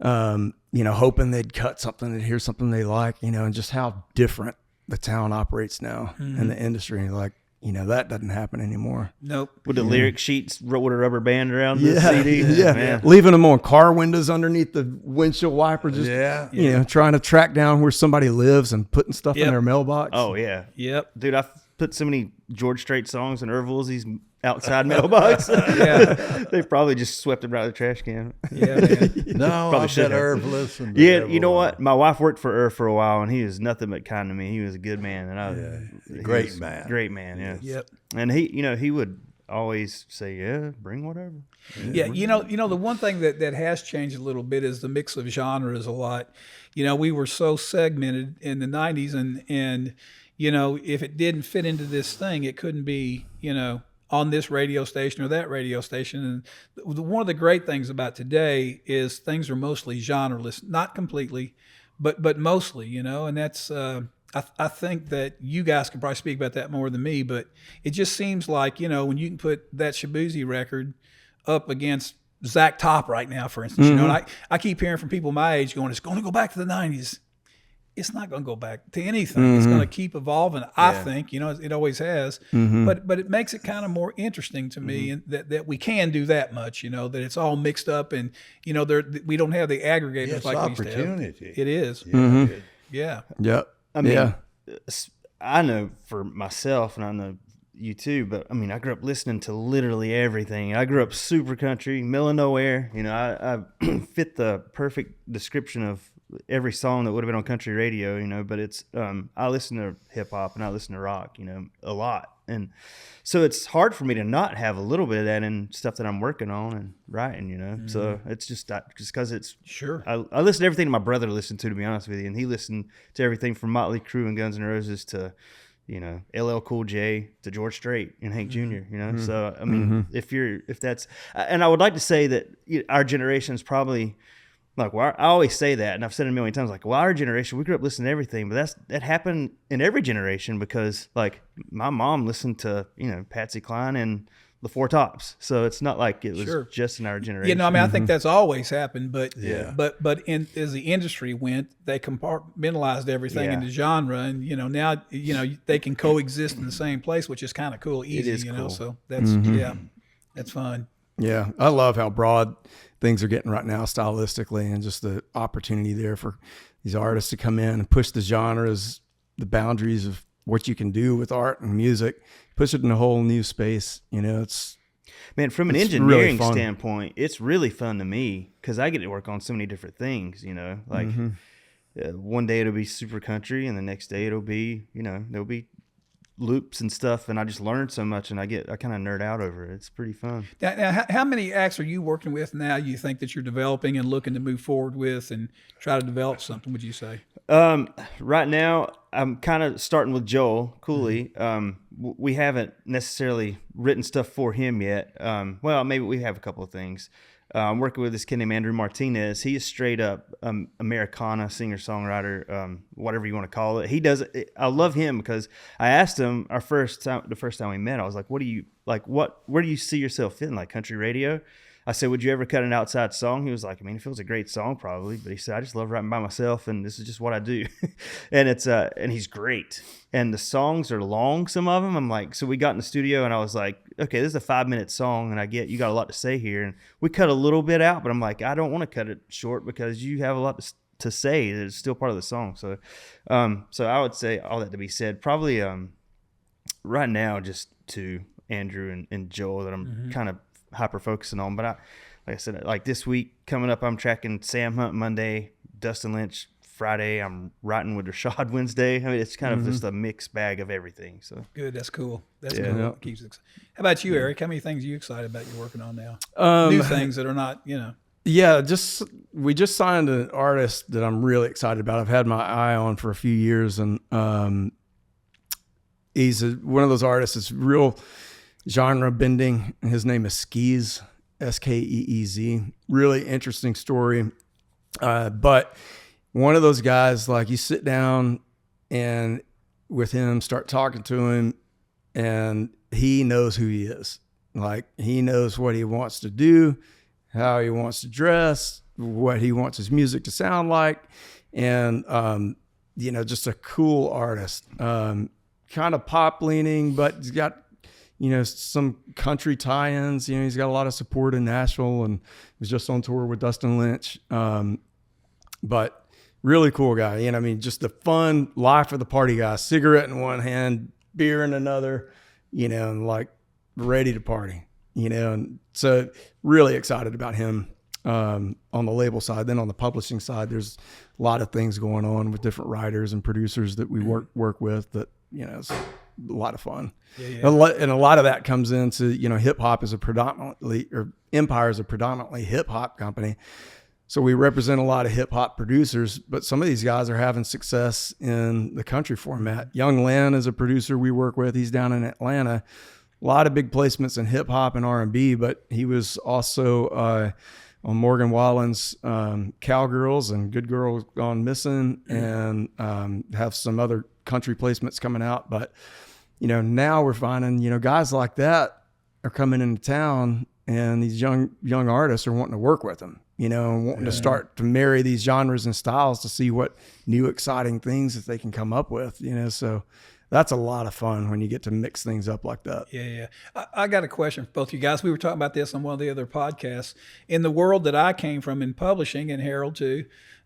hoping they'd cut something, they'd hear something they like, and just how different the town operates now in the industry. Like, that doesn't happen anymore. Nope. With the lyric sheets with a rubber band around the CD. Man. Leaving them on car windows underneath the windshield wiper, just trying to track down where somebody lives and putting stuff in their mailbox. Oh yeah. Yep. Dude, I put so many George Strait songs in Irv Woolsey's outside mailbox. They probably just swept them right out of the trash can. Yeah, man. No, I bet Irv listened to Yeah, Irv you know a lot. what? My wife worked for Irv for a while, and he was nothing but kind to me. He was a good man, and Great man. Great man, yeah. Yep. And he would always say, "Yeah, bring whatever." Yeah, the one thing that has changed a little bit is the mix of genres a lot. We were so segmented in the 90s, and if it didn't fit into this thing, it couldn't be, on this radio station or that radio station. And one of the great things about today is things are mostly genreless, not completely, but mostly, and that's, I think that you guys can probably speak about that more than me, but it just seems like, when you can put that Shaboozey record up against Zach Top right now, for instance, and I keep hearing from people my age going, it's going to go back to the 90s. It's not going to go back to anything. It's going to keep evolving, I think, it always has, but it makes it kind of more interesting to me and that we can do that much, that it's all mixed up and, we don't have the aggregators It's like we used to have. opportunity. It is. Yeah. Yep. I mean, I know for myself, and I know you too, but I grew up listening to literally everything. I grew up super country, middle of nowhere. I fit the perfect description of every song that would have been on country radio, but it's, I listen to hip hop and I listen to rock, a lot. And so it's hard for me to not have a little bit of that in stuff that I'm working on and writing, you know. So it's just because it's Sure. I listen to everything my brother listened to be honest with you, and he listened to everything from Motley Crue and Guns N' Roses to, you know, LL Cool J to George Strait and Hank Jr. You know, so I mean, if that's, and I would like to say that our generation is probably. Like, well, I always say that, and I've said it a million times. Like, well, our generation, we grew up listening to everything, but that happened in every generation because, like, my mom listened to, you know, Patsy Cline and the Four Tops, so it's not like it was just in our generation. You know, I mean, I think that's always happened, but Yeah. but as the industry went, they compartmentalized everything into genre, and you know now they can coexist in the same place, which is kind of cool, easy. is you know, cool. so that's that's fun. Yeah, I love how broad things are getting right now stylistically, and just the opportunity there for these artists to come in and push the genres, the boundaries of what you can do with art and music, push it in a whole new space. You know, Man, from an It's engineering really fun. standpoint, it's really fun to me because I get to work on so many different things, you know, like one day it'll be super country and the next day it'll be, you know, there'll be loops and stuff, and I just learned so much, and I kind of nerd out over it. It's pretty fun. Now, how many acts are you working with now? You think that you're developing and looking to move forward with, and try to develop something? Would you say? Right now, I'm kind of starting with Joel Cooley. We haven't necessarily written stuff for him yet. Well, maybe we have a couple of things. I'm working with this kid named Andrew Martinez. He is straight up Americana singer-songwriter, whatever you want to call it. He does it. I love him because I asked him the first time we met, I was like, where do you see yourself fitting, like country radio? I said, would you ever cut an outside song? He was like, I mean, if it was a great song, probably. But he said, I just love writing by myself, and this is just what I do. And he's great. And the songs are long, some of them. I'm like, so we got in the studio, and I was like, okay, this is a 5-minute song, and I get you got a lot to say here. And we cut a little bit out, but I'm like, I don't want to cut it short because you have a lot to say. It's still part of the song. So, so I would say all that to be said. Probably right now, just to Andrew and Joel that I'm kind of hyper focusing on. But like I said, like this week coming up, I'm tracking Sam Hunt Monday, Dustin Lynch Friday. I'm writing with Rashad Wednesday. I mean, it's kind of just a mixed bag of everything. So Good. That's cool. That's Yeah. cool. Yeah. It keeps it exciting. How about you, Eric? How many things are you excited about you're working on now? New things that are not, you know. Yeah, we just signed an artist that I'm really excited about. I've had my eye on for a few years, and he's one of those artists that's real genre bending. His name is Skeez, Skeez. Really interesting story, but one of those guys, like you sit down and with him, start talking to him, and he knows who he is. Like he knows what he wants to do, how he wants to dress, what he wants his music to sound like. And, you know, just a cool artist, kind of pop leaning, but he's got, you know, some country tie-ins. You know, he's got a lot of support in Nashville, and was just on tour with Dustin Lynch. But really cool guy. You know, I mean, just the fun life of the party guy, cigarette in one hand, beer in another, you know, and like ready to party, you know. And so really excited about him on the label side. Then on the publishing side, there's a lot of things going on with different writers and producers that we work with that, you know, it's a lot of fun. Yeah. And a lot of that comes into, you know, hip hop is Empire is a predominantly hip hop company. So we represent a lot of hip hop producers, but some of these guys are having success in the country format. Young Len is a producer we work with. He's down in Atlanta. A lot of big placements in hip hop and R&B, but he was also on Morgan Wallen's Cowgirls and Good Girl Gone Missing, and have some other country placements coming out. But, you know, now we're finding, you know, guys like that are coming into town, and these young artists are wanting to work with them, you know, and wanting to start to marry these genres and styles to see what new exciting things that they can come up with, you know. So that's a lot of fun when you get to mix things up like that. Yeah. I got a question for both you guys. We were talking about this on one of the other podcasts. In the world that I came from in publishing, and Harold too,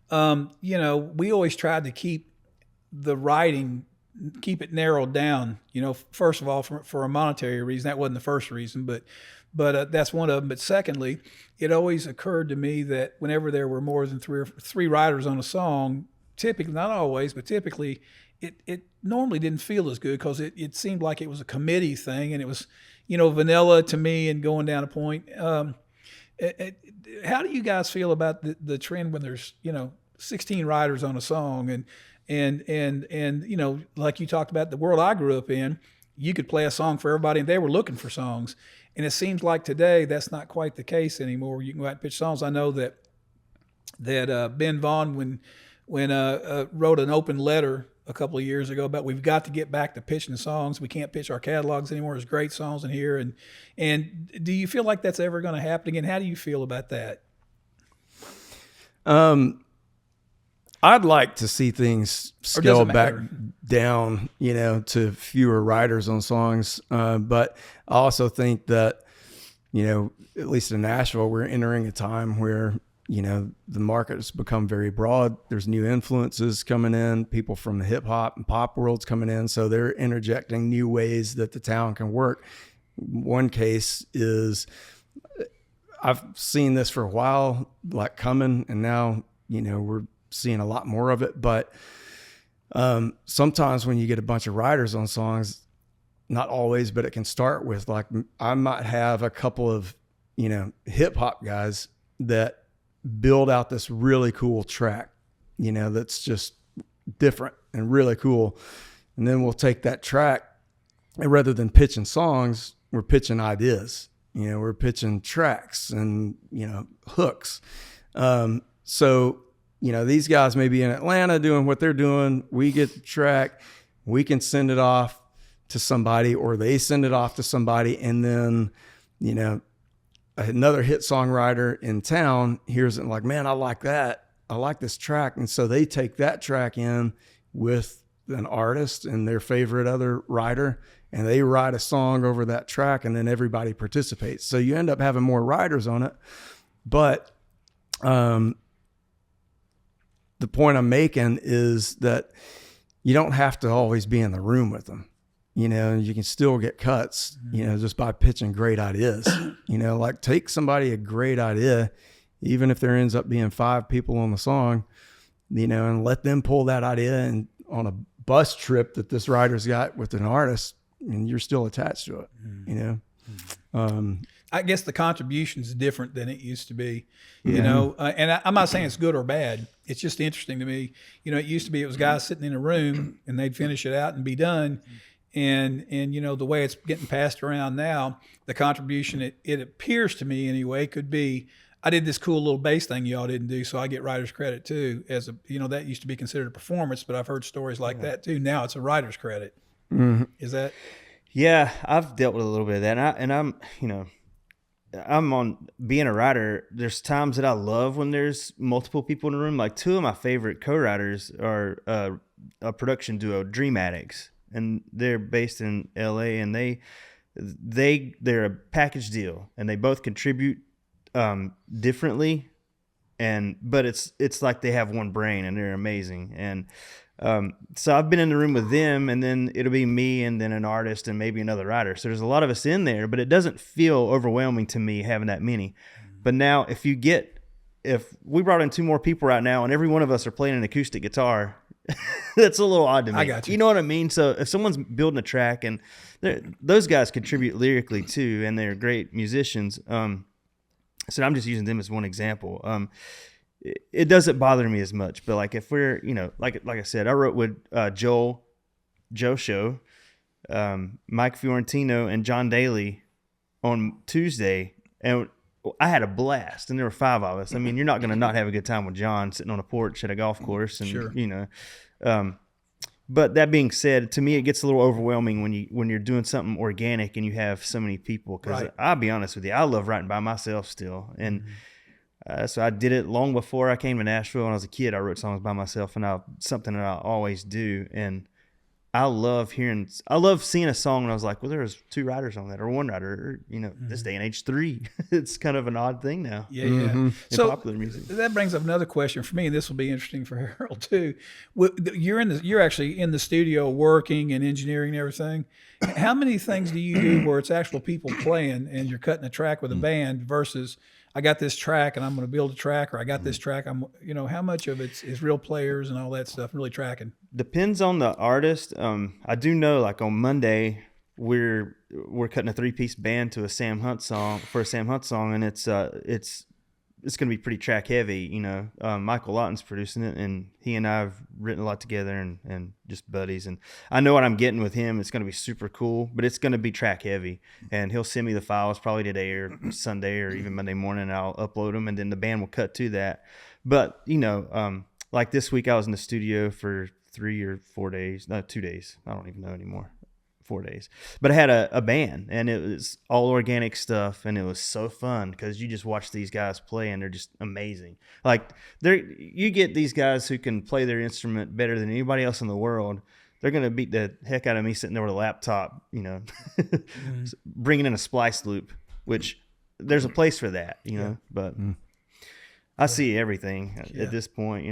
you know, we always tried to keep the writing, keep it narrowed down, you know, first of all, for a monetary reason. That wasn't the first reason, but that's one of them. But secondly, it always occurred to me that whenever there were more than three writers on a song, typically, not always, but typically, it normally didn't feel as good because it seemed like it was a committee thing, and it was, vanilla to me and going down a point. How do you guys feel about the trend when there's 16 writers on a song and like you talked about the world I grew up in, you could play a song for everybody and they were looking for songs, and it seems like today that's not quite the case anymore. You can go out and pitch songs. I know that Ben Vaughn when wrote an open letter a couple of years ago about we've got to get back to pitching songs. We can't pitch our catalogs anymore. There's great songs in here. And do you feel like that's ever going to happen again? How do you feel about that? I'd like to see things scale back down, to fewer writers on songs. But I also think that, at least in Nashville, we're entering a time where, the market has become very broad. There's new influences coming in, people from the hip hop and pop worlds coming in. So they're interjecting new ways that the town can work. One case is, I've seen this for a while, like coming, and now, we're seeing a lot more of it. But sometimes when you get a bunch of writers on songs, not always, but it can start with, like, I might have a couple of, hip hop guys that build out this really cool track, that's just different and really cool. And then we'll take that track, and rather than pitching songs, we're pitching ideas, we're pitching tracks and, hooks. So, these guys may be in Atlanta doing what they're doing. We get the track, we can send it off to somebody, or they send it off to somebody. And then, another hit songwriter in town hears it and like, man, I like that. I like this track. And so they take that track in with an artist and their favorite other writer, and they write a song over that track, and then everybody participates. So you end up having more writers on it. But the point I'm making is that you don't have to always be in the room with them. You can still get cuts, just by pitching great ideas. Like, take somebody a great idea, even if there ends up being 5 people on the song, and let them pull that idea and on a bus trip that this writer's got with an artist, and you're still attached to it, I guess the contribution's different than it used to be, and I'm not saying it's good or bad. It's just interesting to me. It used to be it was guys sitting in a room and they'd finish it out and be done. And the way it's getting passed around now, the contribution, it appears to me anyway, could be, I did this cool little bass thing y'all didn't do, so I get writer's credit too. As that used to be considered a performance, but I've heard stories like that too. Now it's a writer's credit. Mm-hmm. Is that? Yeah, I've dealt with a little bit of that, and I'm on being a writer. There's times that I love when there's multiple people in the room. Like, 2 of my favorite co-writers are a production duo, Dream Addicts. And they're based in LA, and they're a package deal, and they both contribute differently, but it's like they have one brain, and they're amazing. And so I've been in the room with them, and then it'll be me and then an artist and maybe another writer. So there's a lot of us in there, but it doesn't feel overwhelming to me having that many. But now if we brought in 2 more people right now and every one of us are playing an acoustic guitar, that's a little odd to me. I got you. You know what I mean? So if someone's building a track, and those guys contribute lyrically too, and they're great musicians. So I'm just using them as one example. It doesn't bother me as much, but like if we're, like I said, I wrote with Joe Show, Mike Fiorentino, and John Daly on Tuesday, and I had a blast, and there were 5 of us. I mean, you're not going to not have a good time with John sitting on a porch at a golf course, and sure. But that being said, to me, it gets a little overwhelming when you're doing something organic and you have so many people. Because I'll be honest with you, I love writing by myself still, and so I did it long before I came to Nashville. When I was a kid, I wrote songs by myself, and something that I always do. And I love seeing a song and I was like, well, there's 2 writers on that, or 1 writer, or, this day and age 3. It's kind of an odd thing now. Yeah. In popular music. That brings up another question for me, and this will be interesting for Harold too. You're actually in the studio working and engineering and everything. How many things do you do where it's actual people playing and you're cutting a track with a band versus, I got this track and I'm going to build a track, or I got this track. How much of it is real players and all that stuff, really tracking? Depends on the artist. I do know, like on Monday, we're cutting a 3-piece band to a Sam Hunt song, and it's going to be pretty track heavy. Michael Lawton's producing it, and he and I have written a lot together and just buddies. And I know what I'm getting with him. It's going to be super cool, but it's going to be track heavy. And he'll send me the files probably today or Sunday or even Monday morning, and I'll upload them, and then the band will cut to that. But, like this week I was in the studio for 3 or 4 days. No, 2 days. I don't even know anymore. 4 days. But I had a band, and it was all organic stuff, and it was so fun because you just watch these guys play, and they're just amazing. Like, you get these guys who can play their instrument better than anybody else in the world. They're going to beat the heck out of me sitting there with a laptop, bringing in a splice loop, which there's a place for that, but I see everything at this point,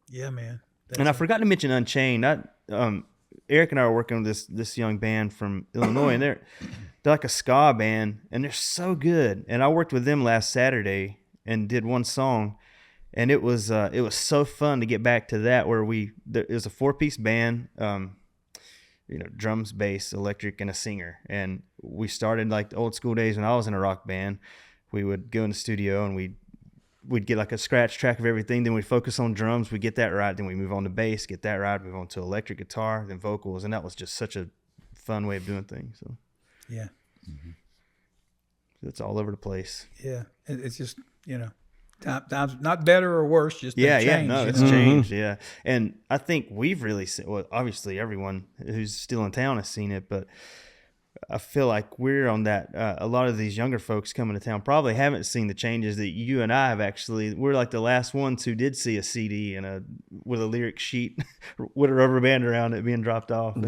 Yeah, man. And I forgot to mention Unchained. Eric and I are working with this young band from Illinois, and they're like a ska band, and they're so good. And I worked with them last Saturday and did one song, and it was so fun to get back to that, where it was a 4-piece band, drums, bass, electric, and a singer. And we started like the old school days when I was in a rock band. We would go in the studio and we'd get like a scratch track of everything. Then we'd focus on drums. We get that right. Then we move on to bass, get that right. Move on to electric guitar, then vocals. And that was just such a fun way of doing things. So, yeah. It's all over the place. Yeah. It's just, times not better or worse, just changed. It's changed. Yeah. And I think we've really seen, well, obviously everyone who's still in town has seen it, but I feel like we're on that. A lot of these younger folks coming to town probably haven't seen the changes that you and I have actually. We're like the last ones who did see a CD and with a lyric sheet with a rubber band around it being dropped off. And,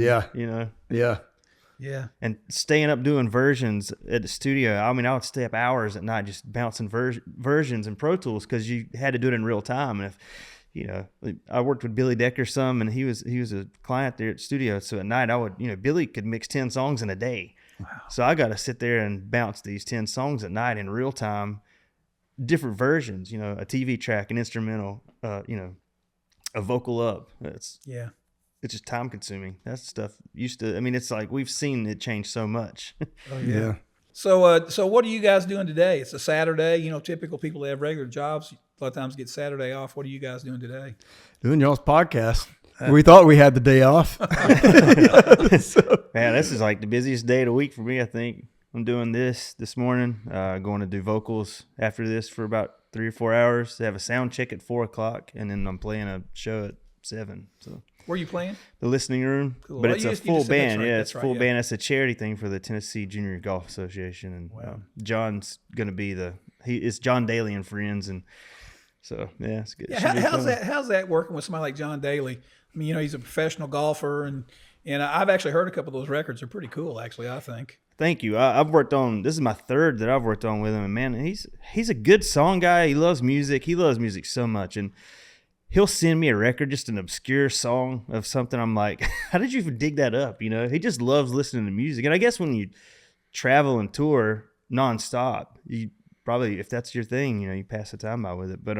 Yeah. And staying up doing versions at the studio. I mean, I would stay up hours at night just bouncing versions in Pro Tools because you had to do it in real time. And if I worked with Billy Decker some, and he was a client there at the studio. So at night I would, Billy could mix 10 songs in a day. Wow. So I got to sit there and bounce these 10 songs at night in real time, different versions, a TV track, an instrumental, a vocal up. It's just time consuming. That stuff it's like we've seen it change so much. Oh yeah. So what are you guys doing today? It's a Saturday. Typical people that have regular jobs a lot of times get Saturday off. What are you guys doing today? Doing y'all's podcast. We thought we had the day off. Man, this is like the busiest day of the week for me, I think. I'm doing this morning, going to do vocals after this for about 3 or 4 hours. They have a sound check at 4 o'clock, and then I'm playing a show at 7. So where are you playing? The Listening Room. Cool. But it's a full band. It's a full band. It's a charity thing for the Tennessee Junior Golf Association. And John's going to be it's John Daly and friends. And so, yeah, it's good. Yeah, how's that working with somebody like John Daly? I mean, he's a professional golfer, and I've actually heard a couple of those records. They're pretty cool, actually, I think. Thank you. I've worked on, this is my third that I've worked on with him. And man, he's a good song guy. He loves music. He loves music so much. And he'll send me a record, just an obscure song of something. I'm like, how did you even dig that up? He just loves listening to music. And I guess when you travel and tour nonstop, you probably, if that's your thing, you pass the time by with it. But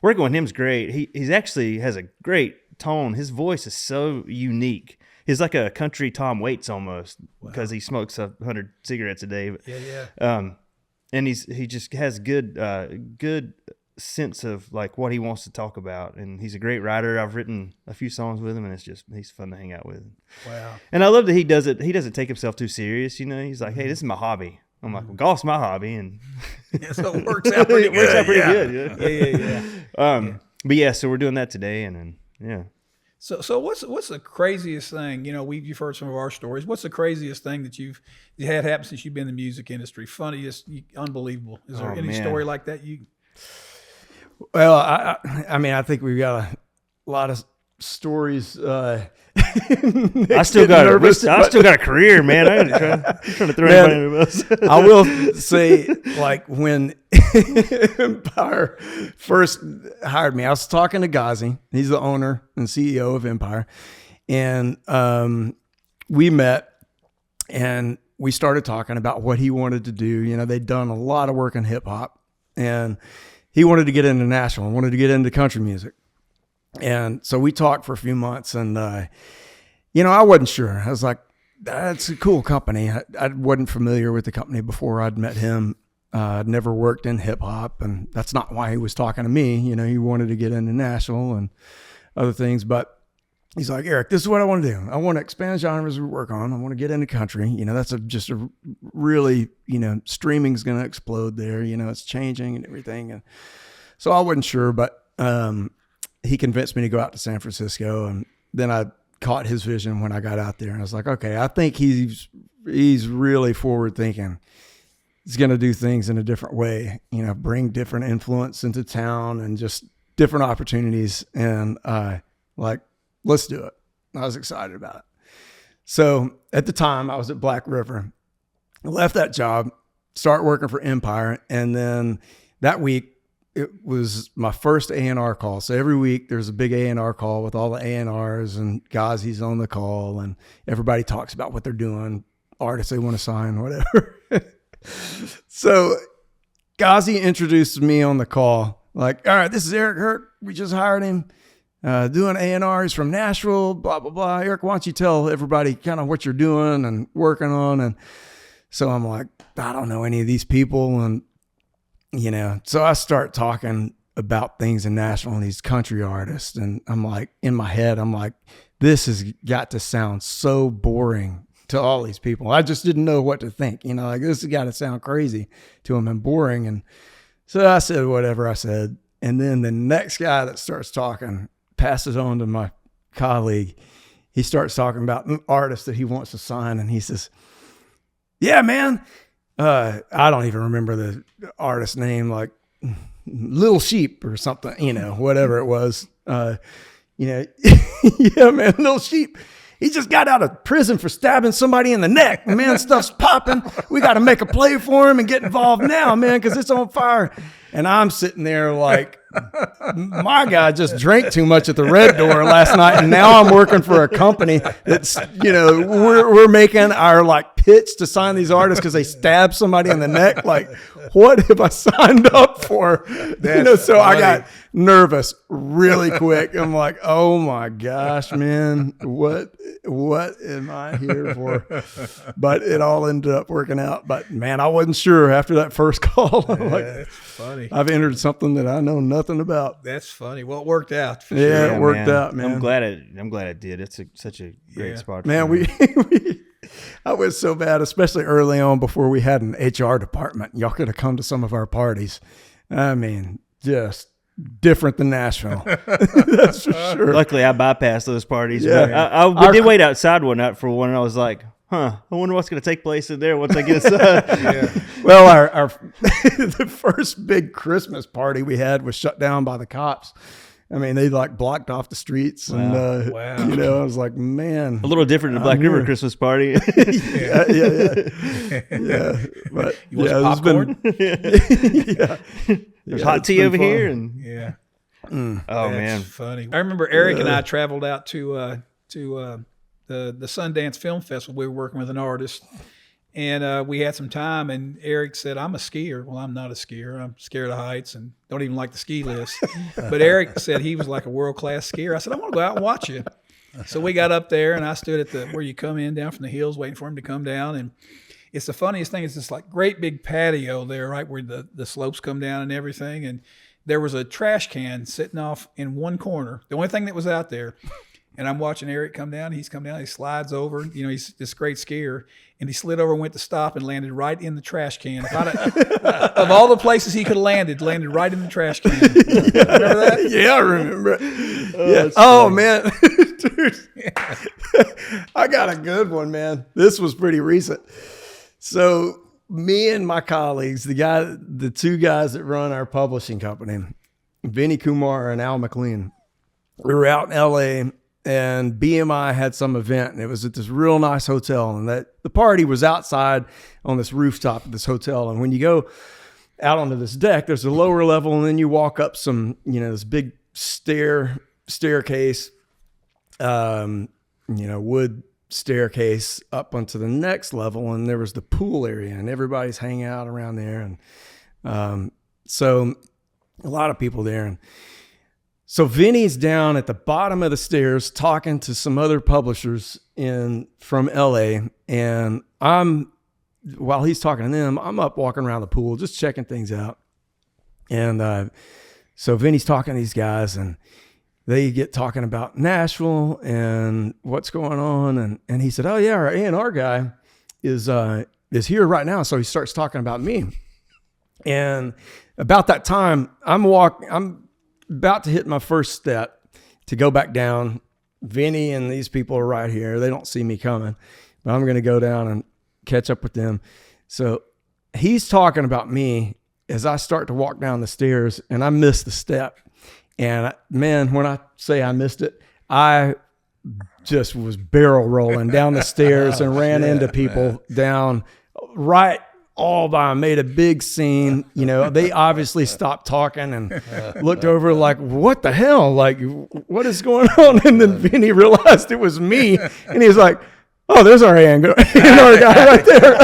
working with him's great. He's actually has a great tone. His voice is so unique. He's like a country Tom Waits almost, because he smokes 100 cigarettes a day. Yeah. And he just has good sense of like what he wants to talk about, and he's a great writer. I've written a few songs with him, and he's fun to hang out with. Wow. And I love that he doesn't take himself too serious. He's like, hey, this is my hobby. I'm like, well, golf's my hobby, and so it works out pretty good. Yeah. But yeah, so we're doing that today, and then yeah. So what's the craziest thing? You've heard some of our stories. What's the craziest thing that you had happen since you've been in the music industry? Funniest, unbelievable. Is there any story like that you? Well, I think we've got a lot of stories. I still got a career, man. I'm trying to throw anybody under the bus. I will say, like when Empire first hired me, I was talking to Ghazi. He's the owner and CEO of Empire, and we met and we started talking about what he wanted to do. They'd done a lot of work in hip hop. and he wanted to get into Nashville and wanted to get into country music. And so we talked for a few months, and I wasn't sure. I was like, that's a cool company. I wasn't familiar with the company before I'd met him. I'd never worked in hip hop, and that's not why he was talking to me. He wanted to get into Nashville and other things, but he's like, Eric, this is what I want to do. I want to expand genres we work on. I want to get into country. That's just a really, streaming's going to explode there. It's changing and everything. And so I wasn't sure, but he convinced me to go out to San Francisco, and then I caught his vision when I got out there, and I was like, okay, I think he's really forward thinking. He's going to do things in a different way, bring different influence into town and just different opportunities. And let's do it. I was excited about it. So at the time I was at Black River, I left that job, started working for Empire. And then that week it was my first A&R call. So every week there's a big A&R call with all the A&Rs and guys he's on the call, and everybody talks about what they're doing, artists they want to sign, whatever. So Ghazi introduced me on the call, like, all right, this is Eric Hurt. We just hired him, doing A&R. He's from Nashville, blah, blah, blah. Eric, why don't you tell everybody kind of what you're doing and working on? And so I'm like, I don't know any of these people. And, so I start talking about things in Nashville and these country artists. And I'm like, in my head, I'm like, this has got to sound so boring to all these people. I just didn't know what to think. Like, this has got to sound crazy to them and boring. And so I said whatever I said. And then the next guy that starts talking passes on to my colleague. He starts talking about an artist that he wants to sign. And he says, yeah, man. I don't even remember the artist name, like Little Sheep or something, whatever it was. Yeah, man, Little Sheep. He just got out of prison for stabbing somebody in the neck. Man, stuff's popping. We got to make a play for him and get involved now, man, because it's on fire. And I'm sitting there like, my guy just drank too much at the Red Door last night, and now I'm working for a company that's, we're making our pitch to sign these artists because they stabbed somebody in the neck. Like, what have I signed up for? So I got nervous really quick. I'm like, oh my gosh, man, what am I here for? But it all ended up working out. But man, I wasn't sure after that first call. I'm like, that's funny. I've entered something that I know nothing about. That's funny. Well, it worked out. For yeah, sure. it worked out, man. I'm glad it did. It's such a great spot. Man, I was so bad, especially early on before we had an HR department. Y'all could have come to some of our parties. I mean, just different than Nashville. That's for sure. Luckily, I bypassed those parties. Yeah. But I did wait outside one night for one, and I was like, I wonder what's going to take place in there once I get inside. Yeah. Well, our the first big Christmas party we had was shut down by the cops. I mean, they blocked off the streets, and Wow. I was like, man, A little different than Black River Christmas party. yeah. But You want some popcorn? There's hot tea over here, and Yeah. oh That's man, funny. I remember Eric and I traveled out to the Sundance Film Festival. We were working with an artist, and we had some time. And Eric said, "I'm a skier." Well, I'm not a skier. I'm scared of heights and don't even like the ski lifts. But Eric said he was like a world-class skier. I said, "I want to go out and watch you." So we got up there, and I stood at where you come in down from the hills, waiting for him to come down. And it's the funniest thing. It's this great big patio there, right where the slopes come down and everything. And there was a trash can sitting off in one corner, the only thing that was out there. And I'm watching Eric come down. He's come down. He slides over. He's this great skier. And he slid over and went to stop and landed right in the trash can. Of all the places he could have landed right in the trash can. Remember that? Yeah, I remember it. Yeah. Oh, man. Dude. I got a good one, man. This was pretty recent. So me and my colleagues, the two guys that run our publishing company, Vinny Kumar and Al McLean, we were out in LA, and BMI had some event, and it was at this real nice hotel, and the party was outside on this rooftop of this hotel. And when you go out onto this deck, there's a lower level, and then you walk up some, this big staircase, wood staircase up onto the next level, and there was the pool area, and everybody's hanging out around there. And So a lot of people there. And so Vinny's down at the bottom of the stairs talking to some other publishers from LA. And while he's talking to them, I'm up walking around the pool, just checking things out. And so Vinny's talking to these guys, and they get talking about Nashville and what's going on. And he said, oh yeah, our A&R guy is here right now. So he starts talking about me. And about that time, I'm about to hit my first step to go back down. Vinny and these people are right here. They don't see me coming, but I'm going to go down and catch up with them. So he's talking about me as I start to walk down the stairs, and I miss the step. And man, when I say I missed it, I just was barrel rolling down the stairs and ran into people down right all by, made a big scene. You know, they obviously stopped talking and looked over like, what the hell? Like, what is going on? And then Vinny realized it was me. And he was like, oh, there's our guy right there.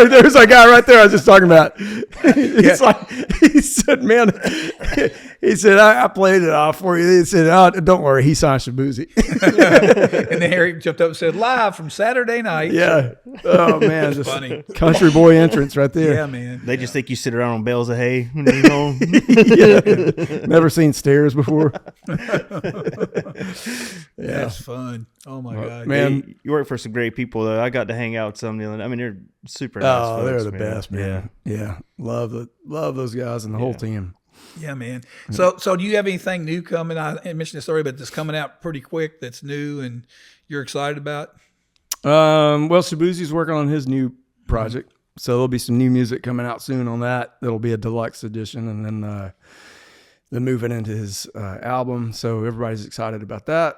There's our guy right there I was just talking about. He said, man, I played it off for you. He said, oh, don't worry, he signed Shaboozey. And then Harry jumped up and said, live from Saturday night. Yeah. Oh, man. Just funny. Country boy entrance right there. Yeah, man. They just think you sit around on bales of hay when you're home. Yeah. Never seen stairs before. Yeah. That's fun. Oh my God, man! You work for some great people, though. I got to hang out with some. I mean, they're super nice. Oh, folks, they're the man. best, man. Yeah. Love those guys and the whole team. Yeah, man. So do you have anything new coming? I mentioned the story, but it's coming out pretty quick. That's new and you're excited about. Well, Shaboozey's working on his new project, so there'll be some new music coming out soon on that. It'll be a deluxe edition, and then moving into his album. So everybody's excited about that.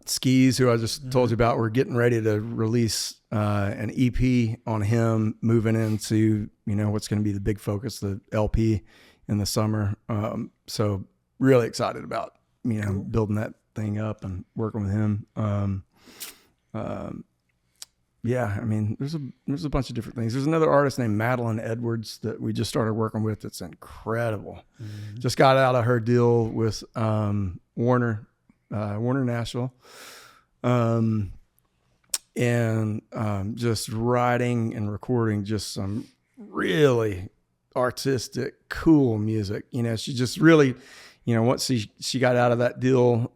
Skis, who I just told you about, we're getting ready to release an EP on him, moving into, what's going to be the big focus, the LP in the summer. So really excited about, building that thing up and working with him. Yeah, I mean, there's a bunch of different things. There's another artist named Madeline Edwards that we just started working with. That's incredible. Mm-hmm. Just got out of her deal with Warner Nashville, and just writing and recording just some really artistic, cool music. She just really, once she got out of that deal,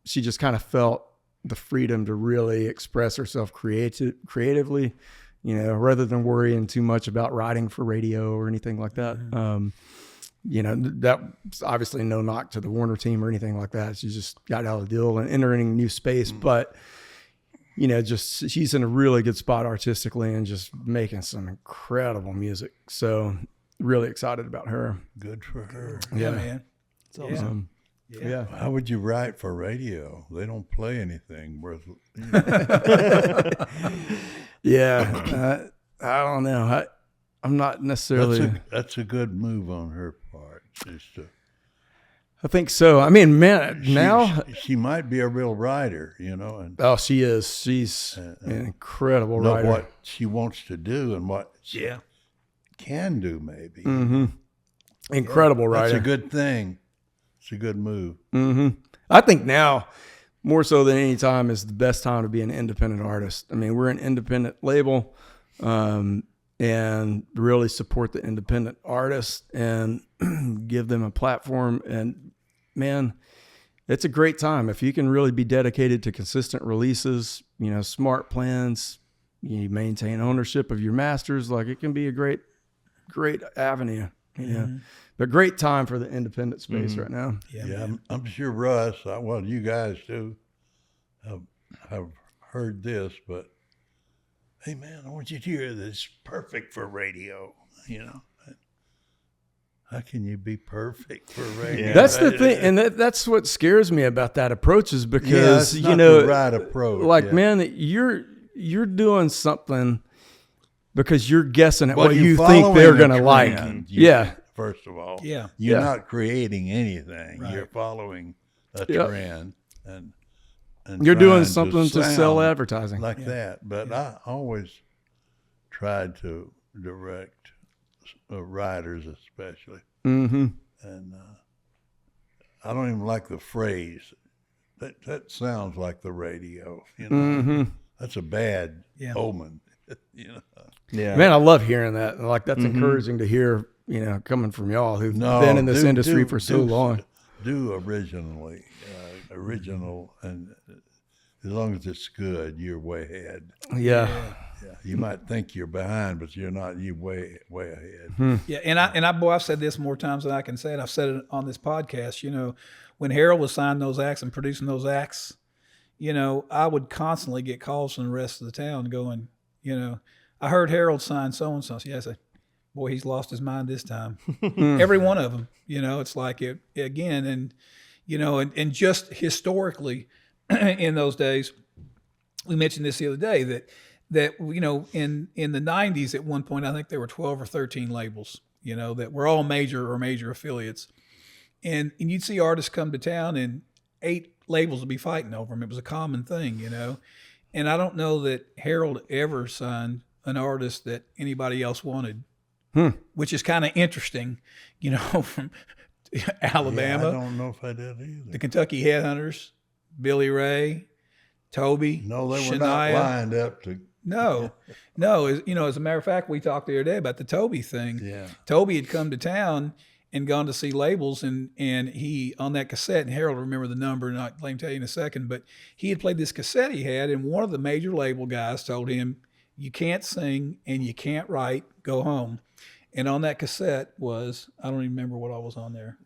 she just kind of felt the freedom to really express herself creatively, rather than worrying too much about writing for radio or anything like that. That's obviously no knock to the Warner team or anything like that. She just got out of the deal and entering a new space, but just she's in a really good spot artistically and just making some incredible music. So really excited about her. Good for her. Yeah, man. It's awesome. Yeah. How would you write for radio? They don't play anything worth. Yeah, I don't know. I'm not necessarily. That's a good move on her part. I think so. I mean, man, now she might be a real writer, And she is. She's an incredible know writer. What she wants to do and what she can do, maybe. Mm-hmm. Incredible writer. That's a good thing. It's a good move. Mm-hmm. I think now, more so than any time, is the best time to be an independent artist. I mean, we're an independent label, and really support the independent artists and give them a platform. And man, it's a great time if you can really be dedicated to consistent releases, smart plans, you maintain ownership of your masters. Like, it can be a great avenue. Mm-hmm. But great time for the independent space right now. Yeah, I'm sure Russ, you guys too, have heard this, but hey man, I want you to hear this. Perfect for radio, How can you be perfect for radio? Yeah. That's the thing, and that's what scares me about that approach, is because it's not the right approach. Like, man, you're doing something because you're guessing at what you think they're gonna like. First of all, you're not creating anything. Right. You're following a trend, and you're doing something to sell advertising like that. But I always tried to direct writers especially. Mm-hmm. And I don't even like the phrase. That sounds like the radio. You know, Mm-hmm. that's a bad omen. You know. Yeah. Man, I love hearing that. Like, that's encouraging to hear, you know, coming from y'all who've been in this industry for so long. Do original, and as long as it's good, you're way ahead. Yeah. Yeah, you might think you're behind, but you're not. You're way ahead. Yeah, and I've said this more times than I can say it. I've said it on this podcast. You know, when Harold was signing those acts and producing those acts, you know, I would constantly get calls from the rest of the town going, you know, I heard Harold sign so and so. Yeah, I said, boy, he's lost his mind this time. Every one of them. You know, it's like it again, and you know, and just historically, in those days, we mentioned this the other day that you know, in the 90s at one point, I think there were 12 or 13 labels, you know, that were all major affiliates. And you'd see artists come to town and 8 labels would be fighting over them. It was a common thing, you know. And I don't know that Harold ever signed an artist that anybody else wanted, which is kind of interesting, you know, from Alabama. Yeah, I don't know if I did either. The Kentucky Headhunters, Billy Ray, Toby, No, they were Shania. not lined up to. No. You know, as a matter of fact, we talked the other day about the Toby thing. Yeah. Toby had come to town and gone to see labels, and he, on that cassette, and Harold will remember the number, and I'll let him tell you in a second, but he had played this cassette he had, and one of the major label guys told him, you can't sing and you can't write, go home. And on that cassette was, I don't even remember what all was on there.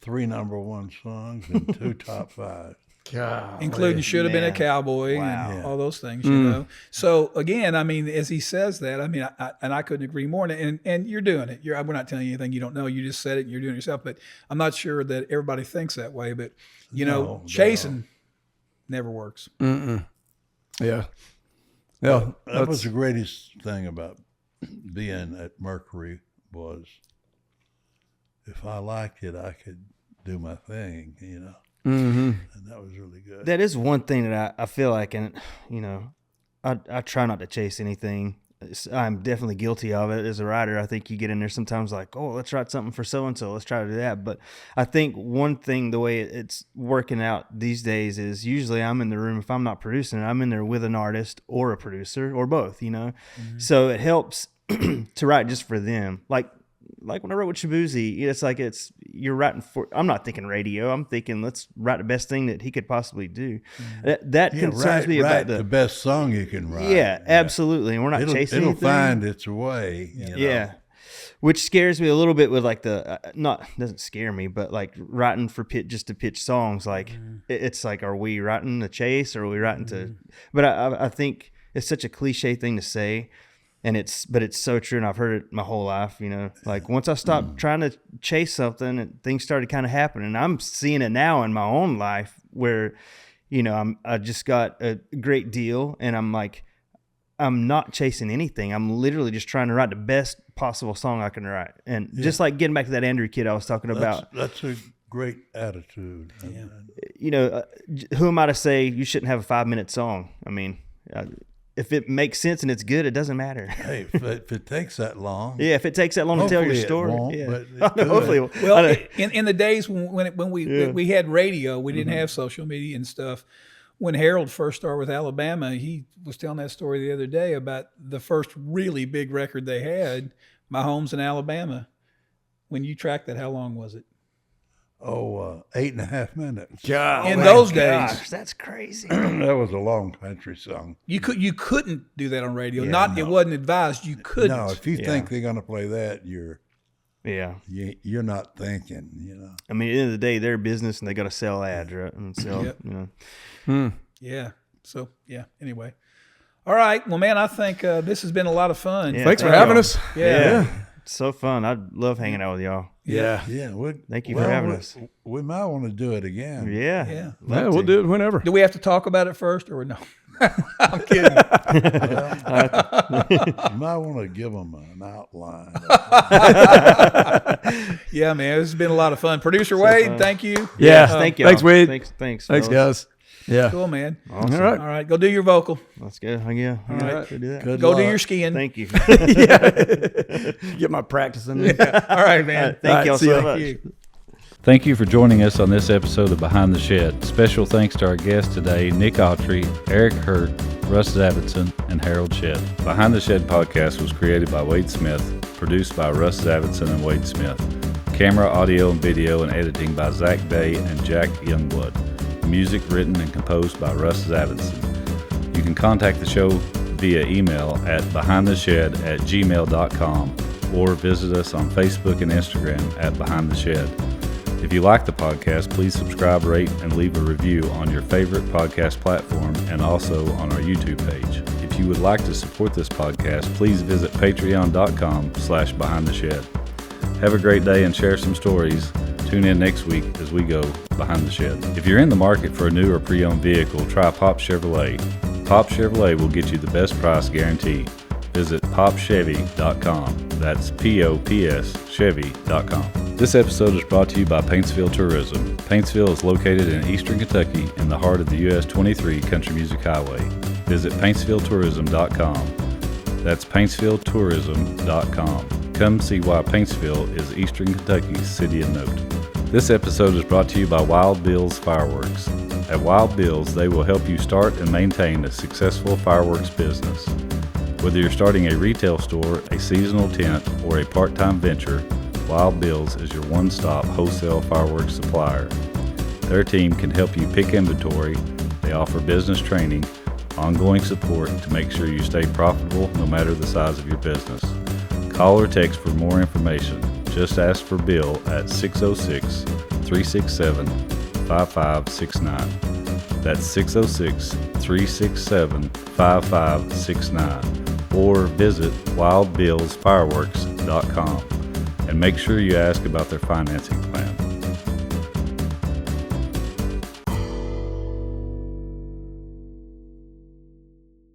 3 #1 songs and 2 top 5. God. Including Should Have Been a man. Cowboy and all those things, you know. So again, I mean, as he says that, I mean, I couldn't agree more. And you're doing it. We're not telling you anything you don't know. You just said it and you're doing it yourself. But I'm not sure that everybody thinks that way. But, you know, chasing never works. Mm-mm. Yeah. Yeah. That was the greatest thing about being at Mercury was if I liked it, I could do my thing, you know. Mm-hmm. And that was really good. That is one thing that I feel like, and you know, I try not to chase anything. I'm definitely guilty of it as a writer. I think you get in there sometimes like, oh, let's write something for so-and-so. Let's try to do that. But I think one thing, the way it's working out these days is usually I'm in the room. If I'm not producing it, I'm in there with an artist or a producer or both, you know? Mm-hmm. So it helps to write just for them. Like when I wrote with Shaboozey, it's like you're writing for. I'm not thinking radio. I'm thinking let's write the best thing that he could possibly do. That concerns me about the best song you can write. Yeah, absolutely. And we're not chasing it'll anything. find its way. You know? Yeah, which scares me a little bit with like the doesn't scare me, but like writing for just to pitch songs. Like it's like, are we writing to chase or are we writing to? But I think it's such a cliche thing to say. But it's so true, and I've heard it my whole life, you know. Like, once I stopped trying to chase something, and things started kind of happening. And I'm seeing it now in my own life where, you know, I just got a great deal, and I'm like, I'm not chasing anything. I'm literally just trying to write the best possible song I can write. And just like getting back to that Andrew kid I was talking about. That's a great attitude. Yeah. You know, who am I to say you shouldn't have a 5-minute song? I mean, if it makes sense and it's good, it doesn't matter. Hey, if it takes that long. Yeah, if it takes that long to tell your Hopefully story. it won't, yeah. but it Hopefully it Well, will. in the days when we had radio, we didn't have social media and stuff. When Harold first started with Alabama, he was telling that story the other day about the first really big record they had, My Home's in Alabama. When you tracked that, how long was it? 8.5 minutes. God. In those days, Gosh, that's crazy. That was a long country song. you couldn't do that on radio. Yeah, It wasn't advised. You couldn't. No, if you think they're going to play that, you're not thinking, you know. I mean, at the end of the day, they're a business and they got to sell ads, right? And sell, you know. Yeah. So anyway. All right. Well, man, I think this has been a lot of fun. Yeah, Thanks for having us. Yeah. It's so fun. I love hanging out with y'all. Yeah. Yeah. Thank you for having us. We might want to do it again. Yeah. Yeah. Yeah, we'll do it whenever. Do we have to talk about it first or no? I'm kidding. You might want to give them an outline. Yeah, man, this has been a lot of fun. Producer Wade, thank you. Yeah. Thank you. Thanks, Wade. Thanks. Thanks, fellas. guys. Yeah. Cool, man. Awesome. All right. All right, go do your vocal. Let's go. Yeah. All right. Do that. Good Go luck. do your skiing. Thank you. Get my practice in there. All right, man. Thank All right, y'all see so ya. much. Thank you. Thank you for joining us on this episode of Behind the Shed. Special thanks to our guests today, Nick Autry, Eric Hurt, Russ Davidson, and Harold Shedd. Behind the Shed podcast was created by Wade Smith, produced by Russ Davidson and Wade Smith. Camera, audio, and video and editing by Zach Day and Jack Youngblood. Music written and composed by Russ Davidson. You can contact the show via email at behindtheshed@gmail.com or visit us on Facebook and Instagram at Behind the Shed. If you like the podcast, please subscribe, rate, and leave a review on your favorite podcast platform and also on our YouTube page. If you would like to support this podcast, please visit patreon.com/behindtheshed. Have a great day and share some stories. Tune in next week as we go Behind the Shed. If you're in the market for a new or pre-owned vehicle, try Pop Chevrolet. Pop Chevrolet will get you the best price guarantee. Visit popchevy.com. That's POPS Chevy.com. This episode is brought to you by Paintsville Tourism. Paintsville is located in eastern Kentucky in the heart of the US 23 Country Music Highway. Visit paintsvilletourism.com. That's paintsvilletourism.com. Come see why Paintsville is eastern Kentucky's city of note. This episode is brought to you by Wild Bill's Fireworks. At Wild Bill's, they will help you start and maintain a successful fireworks business. Whether you're starting a retail store, a seasonal tent, or a part-time venture, Wild Bill's is your one-stop wholesale fireworks supplier. Their team can help you pick inventory. They offer business training, ongoing support to make sure you stay profitable no matter the size of your business. Call or text for more information. Just ask for Bill at 606-367-5569. That's 606-367-5569. Or visit wildbillsfireworks.com and make sure you ask about their financing plan.